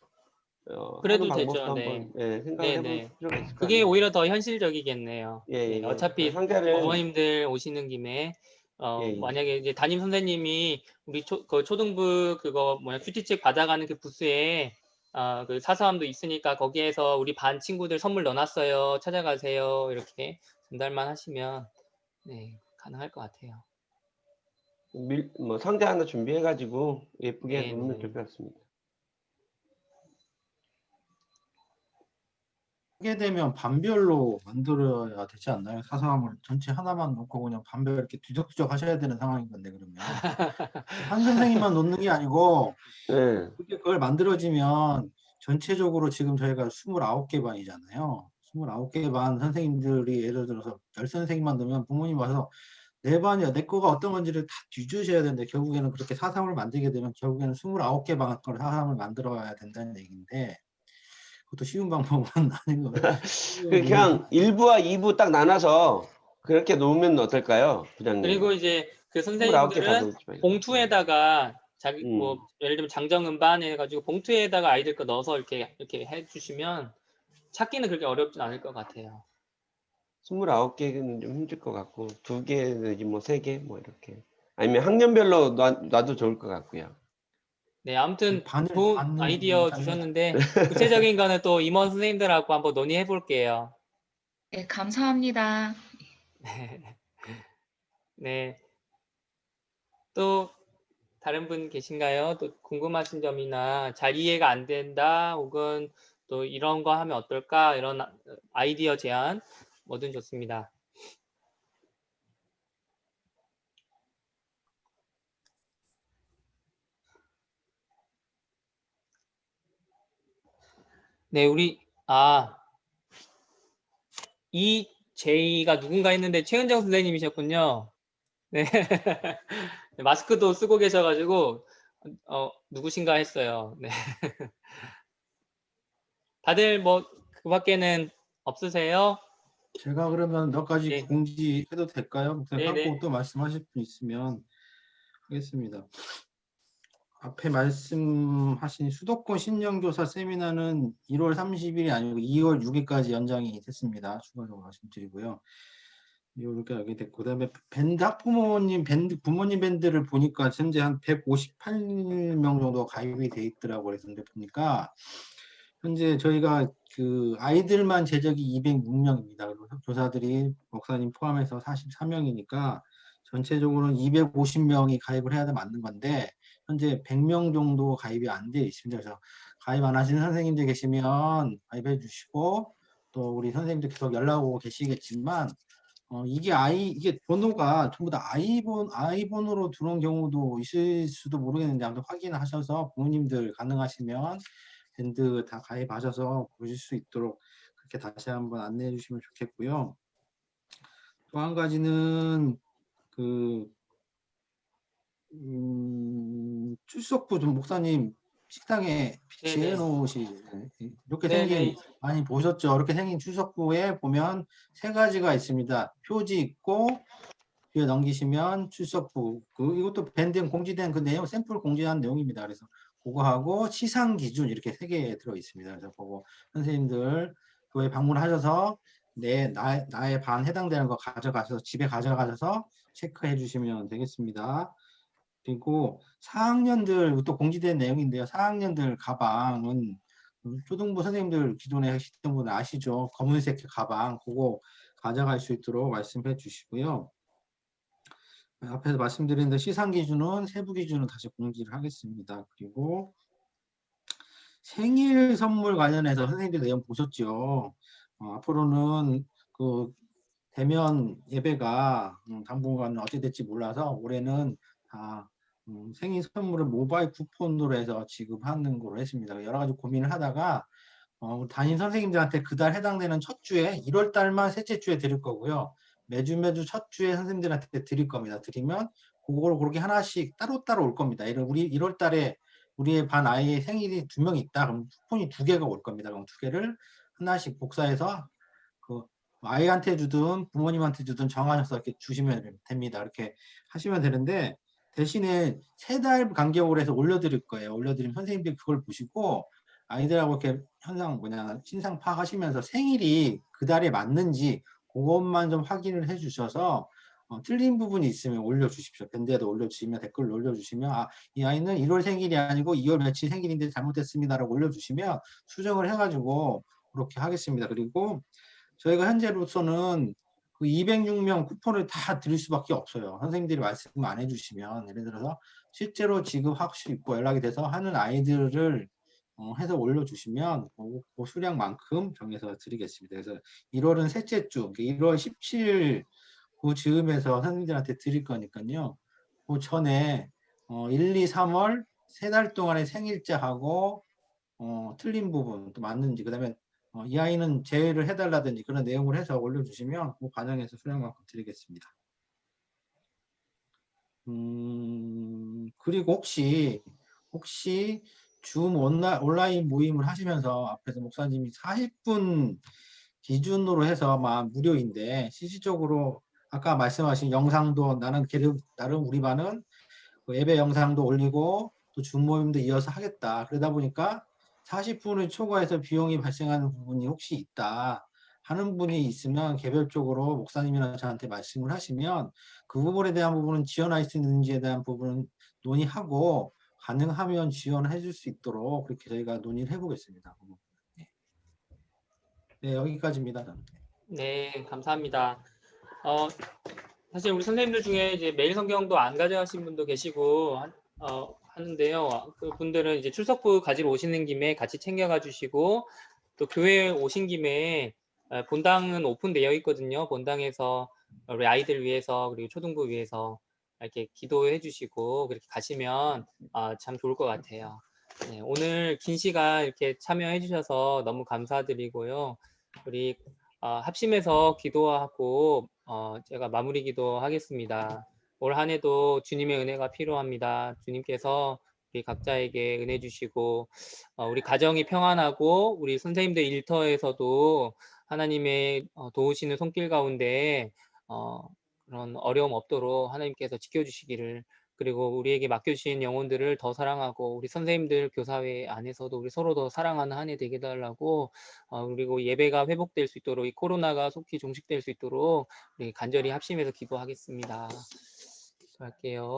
그래도 하는 방법도 되죠. 네. 한번 생각을 해볼 네. 필요가 있을 것 그게 같네요. 오히려 더 현실적이겠네요. 네, 어차피 상자를 어머님들 오시는 김에 만약에 이제 담임 선생님이 우리 초등부 그거 큐티책 받아가는 그 부스에 그 사서함도 있으니까 거기에서 우리 반 친구들 선물 넣어놨어요. 찾아가세요. 이렇게 전달만 하시면 네, 가능할 것 같아요. 상자 하나 준비해가지고 예쁘게 네, 놓으면 네. 될 것 같습니다. 하게 되면 반별로 만들어야 되지 않나요? 사서함을 전체 하나만 놓고 그냥 반별 이렇게 뒤적뒤적 하셔야 되는 상황인 건데 그러면 한 선생님만 놓는 게 아니고 그걸 만들어지면 전체적으로 지금 저희가 29개 반이잖아요. 29개 반 선생님들이 예를 들어서 10선생님만 넣으면 부모님 와서 내 반이야, 내 거가 어떤 건지를 다 뒤주셔야 되는데 결국에는 그렇게 사서함을 만들게 되면 결국에는 29개 반 걸 사서함을 만들어야 된다는 얘기인데 그것도 쉬운 방법은 아닌 것 같아요. 그냥 1부와 2부 딱 나눠서 그렇게 놓으면 어떨까요, 부장님? 그리고 이제 그 29개 다 선생님들은 놓지 말고. 봉투에다가 자기 뭐 예를 들면 장정음반 해가지고 봉투에다가 아이들 거 넣어서 이렇게 해주시면 찾기는 그렇게 어렵진 않을 것 같아요. 29개는 좀 힘들 것 같고 2개 내지 뭐 3개 뭐 이렇게 아니면 학년별로 놔도 좋을 것 같고요. 네, 아무튼 반을 좋은 받는 아이디어 장면. 주셨는데 구체적인 거는 또 임원 선생님들하고 한번 논의해 볼게요. 네, 감사합니다. 네. 또 다른 분 계신가요? 또 궁금하신 점이나 잘 이해가 안 된다 혹은 또 이런 거 하면 어떨까 이런 아이디어 제안 뭐든 좋습니다. 네, 우리 이제이가 누군가 했는데 최은정 선생님이셨군요. 네. 마스크도 쓰고 계셔가지고 누구신가 했어요. 네. 다들 뭐 그 밖에는 없으세요? 제가 그러면 몇 가지 네. 공지해도 될까요? 네, 하고 네. 또 말씀하실 분 있으면 하겠습니다. 앞에 말씀하신 수도권 심령교사 세미나는 1월 30일이 아니고 2월 6일까지 연장이 됐습니다. 추가적으로 말씀드리고요. 이렇게 알게 됐고, 그다음에 밴드 학부모님 부모님 밴드를 보니까 현재 한 158명 정도 가입이 돼 있더라고요. 그래서 보니까 현재 저희가 그 아이들만 제적이 206명입니다. 그리고 교사들이 목사님 포함해서 44명이니까 전체적으로는 250명이 가입을 해야 맞는 건데 현재 100명 정도 가입이 안 돼 있습니다. 그래서 가입 안 하시는 선생님들 계시면 가입해 주시고 또 우리 선생님들 계속 연락 오고 계시겠지만 이게 번호가 전부 다 아이번호로 들어온 경우도 있을 수도 모르겠는데 아무튼 확인하셔서 부모님들 가능하시면 밴드 다 가입하셔서 보실 수 있도록 그렇게 다시 한번 안내해 주시면 좋겠고요. 또 한 가지는 출석부 좀 목사님 식당에 비치해 이렇게 생긴 많이 보셨죠? 이렇게 생긴 출석부에 보면 3가지가 있습니다. 표지 있고 뒤에 넘기시면 출석부 이것도 밴딩 공지된 그 내용 샘플 공지한 내용입니다. 그래서 그거하고 시상 기준 이렇게 3개 들어 있습니다. 그래서 그거 선생님들 교회 방문하셔서 나의 반 해당되는 거 가져가셔서 집에 가져가셔서 체크해 주시면 되겠습니다. 그리고 4학년들 또 공지된 내용인데요. 4학년들 가방은 초등부 선생님들 기존에 하시던 분 아시죠? 검은색 가방 그거 가져갈 수 있도록 말씀해 주시고요. 앞에서 말씀드린 데 시상 기준은 세부 기준은 다시 공지를 하겠습니다. 그리고 생일 선물 관련해서 선생님들 내용 보셨죠? 앞으로는 그 대면 예배가 당분간 어찌 될지 몰라서 올해는 다 생일 선물을 모바일 쿠폰으로 해서 지급하는 걸로 했습니다. 여러 가지 고민을 하다가 담임 선생님들한테 그달 해당되는 첫 주에 1월 달만 셋째 주에 드릴 거고요. 매주 첫 주에 선생님들한테 드릴 겁니다. 드리면 그걸 그렇게 하나씩 따로따로 올 겁니다. 우리 1월 달에 우리의 반 아이의 생일이 2명 있다. 그럼 쿠폰이 2개가 올 겁니다. 그럼 2개를 하나씩 복사해서 그 아이한테 주든 부모님한테 주든 정하셔서 이렇게 주시면 됩니다. 이렇게 하시면 되는데 대신에 3달 간격으로 해서 올려드릴 거예요. 올려드리면 선생님들이 그걸 보시고 아이들하고 이렇게 신상 파악하시면서 생일이 그 달에 맞는지 그것만 좀 확인을 해 주셔서 틀린 부분이 있으면 올려주십시오. 밴드에도 올려주시면 댓글로 올려주시면 이 아이는 1월 생일이 아니고 2월 며칠 생일인데 잘못됐습니다라고 올려주시면 수정을 해가지고 그렇게 하겠습니다. 그리고 저희가 현재로서는 그 206명 쿠폰을 다 드릴 수밖에 없어요. 선생님들이 말씀 안 해주시면 예를 들어서 실제로 지급할 수 있고 연락이 돼서 하는 아이들을 해서 올려주시면 그 수량만큼 정해서 드리겠습니다. 그래서 1월은 셋째 주, 1월 17일 그 즈음에서 선생님들한테 드릴 거니까요. 그 전에 1, 2, 3월 3달 동안의 생일자하고 틀린 부분 또 맞는지 그다음에 이 아이는 제외를 해달라든지 그런 내용을 해서 올려주시면 그 과정에서 수량만큼 드리겠습니다. 그리고 혹시 줌 온라인 모임을 하시면서 앞에서 목사님이 40분 기준으로 해서 무료인데 실질적으로 아까 말씀하신 영상도 나름 우리 반은 그 예배 영상도 올리고 또 줌 모임도 이어서 하겠다. 그러다 보니까 40분을 초과해서 비용이 발생하는 부분이 혹시 있다 하는 분이 있으면 개별적으로 목사님이나 저한테 말씀을 하시면 그 부분에 대한 부분은 지원할 수 있는지에 대한 부분은 논의하고 가능하면 지원해 줄 수 있도록 그렇게 저희가 논의를 해보겠습니다. 네, 여기까지입니다. 저는. 네, 감사합니다. 사실 우리 선생님들 중에 이제 매일 성경도 안 가져가신 분도 계시고 하는데요. 그 분들은 이제 출석부 가지러 오시는 김에 같이 챙겨가 주시고 또 교회에 오신 김에 본당은 오픈되어 있거든요. 본당에서 우리 아이들 위해서 그리고 초등부 위해서 이렇게 기도해 주시고 그렇게 가시면 참 좋을 것 같아요. 네, 오늘 긴 시간 이렇게 참여해 주셔서 너무 감사드리고요. 우리 합심해서 기도하고 제가 마무리 기도하겠습니다. 올 한 해도 주님의 은혜가 필요합니다. 주님께서 우리 각자에게 은혜 주시고 우리 가정이 평안하고 우리 선생님들 일터에서도 하나님의 도우시는 손길 가운데 그런 어려움 없도록 하나님께서 지켜주시기를 그리고 우리에게 맡겨주신 영혼들을 더 사랑하고 우리 선생님들 교사회 안에서도 우리 서로 더 사랑하는 한 해 되게 해달라고 그리고 예배가 회복될 수 있도록 이 코로나가 속히 종식될 수 있도록 우리 간절히 합심해서 기도하겠습니다. 기도할게요.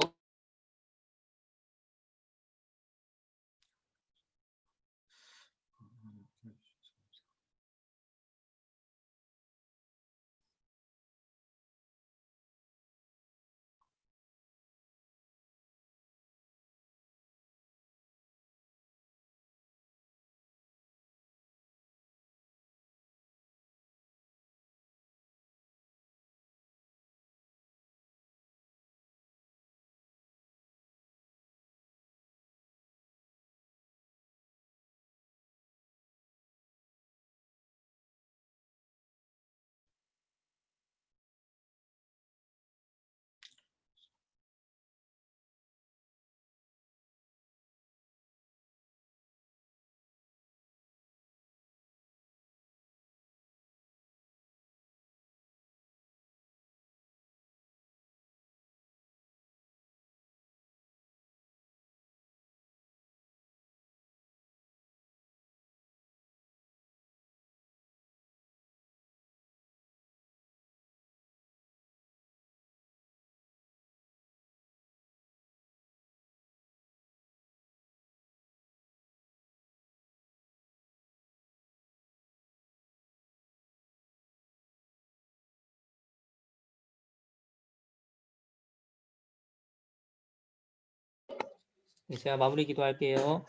네, 제가 마무리 기도할게요.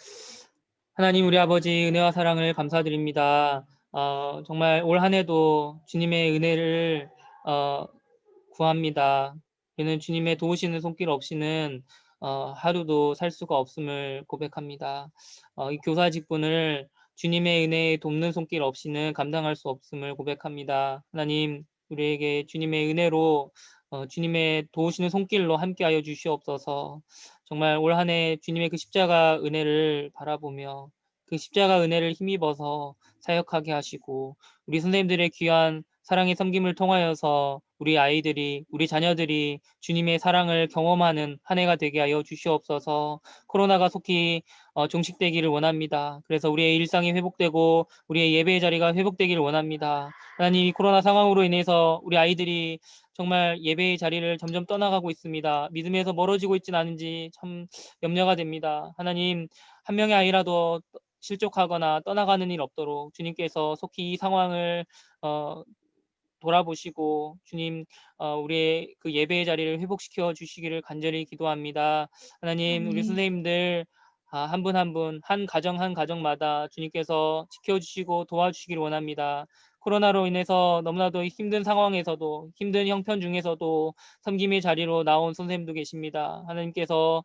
하나님 우리 아버지 은혜와 사랑을 감사드립니다. 정말 올 한 해도 주님의 은혜를 구합니다. 우리는 주님의 도우시는 손길 없이는 하루도 살 수가 없음을 고백합니다. 이 교사 직분을 주님의 은혜에 돕는 손길 없이는 감당할 수 없음을 고백합니다. 하나님 우리에게 주님의 은혜로 주님의 도우시는 손길로 함께하여 주시옵소서. 정말 올 한 해 주님의 그 십자가 은혜를 바라보며 그 십자가 은혜를 힘입어서 사역하게 하시고 우리 선생님들의 귀한 사랑의 섬김을 통하여서 우리 아이들이 우리 자녀들이 주님의 사랑을 경험하는 한 해가 되게 하여 주시옵소서. 코로나가 속히 종식되기를 원합니다. 그래서 우리의 일상이 회복되고 우리의 예배의 자리가 회복되기를 원합니다. 하나님 이 코로나 상황으로 인해서 우리 아이들이 정말 예배의 자리를 점점 떠나가고 있습니다. 믿음에서 멀어지고 있지는 않은지 참 염려가 됩니다. 하나님 한 명의 아이라도 실족하거나 떠나가는 일 없도록 주님께서 속히 이 상황을 돌아보시고 주님 우리의 그 예배의 자리를 회복시켜 주시기를 간절히 기도합니다. 하나님 우리 선생님들 한 분 한 분 한 가정 한 가정마다 주님께서 지켜주시고 도와주시기를 원합니다. 코로나로 인해서 너무나도 힘든 상황에서도 힘든 형편 중에서도 섬김의 자리로 나온 선생님도 계십니다. 하나님께서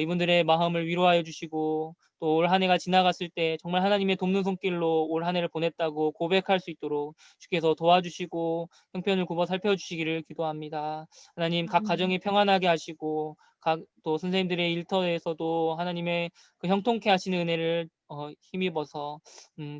이분들의 마음을 위로하여 주시고 또 올 한 해가 지나갔을 때 정말 하나님의 돕는 손길로 올 한 해를 보냈다고 고백할 수 있도록 주께서 도와주시고 형편을 굽어 살펴주시기를 기도합니다. 하나님 각 가정이 평안하게 하시고 각 또 선생님들의 일터에서도 하나님의 그 형통케 하시는 은혜를 힘입어서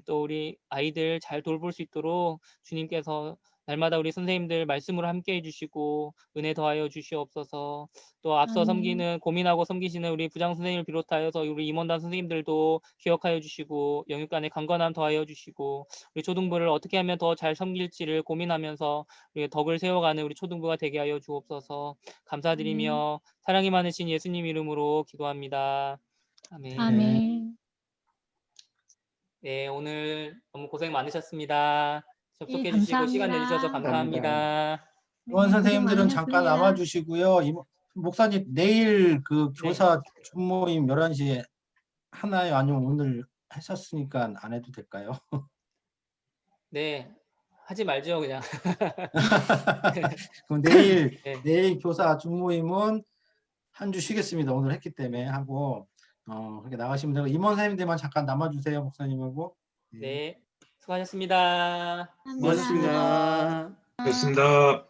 또 우리 아이들 잘 돌볼 수 있도록 주님께서 날마다 우리 선생님들 말씀으로 함께 해주시고 은혜 더하여 주시옵소서. 또 앞서 섬기는 고민하고 섬기시는 우리 부장 선생님을 비롯하여서 우리 임원단 선생님들도 기억하여 주시고 영육간의 강건함 더하여 주시고 우리 초등부를 어떻게 하면 더 잘 섬길지를 고민하면서 우리 덕을 세워가는 우리 초등부가 되게 하여 주옵소서. 감사드리며 사랑이 많으신 예수님 이름으로 기도합니다. 아멘. 아멘. 네, 오늘 너무 고생 많으셨습니다. 접속해 예, 주시고 시간 내주셔서 감사합니다. 감사합니다. 의원 네, 선생님들은 고생 잠깐 많으셨습니다. 남아 주시고요. 목사님 내일 그 네. 교사 준모임 11시에 하나요? 아니면 오늘 하셨으니까 안 해도 될까요? 네, 하지 말죠 그냥. 그럼 내일 네. 내일 교사 준모임은 한 주 쉬겠습니다. 오늘 했기 때문에 하고 그렇게 나가시면 되고 임원 선생님들만 잠깐 남아 주세요. 목사님하고. 네, 수고하셨습니다. 감사합니다. 고맙습니다.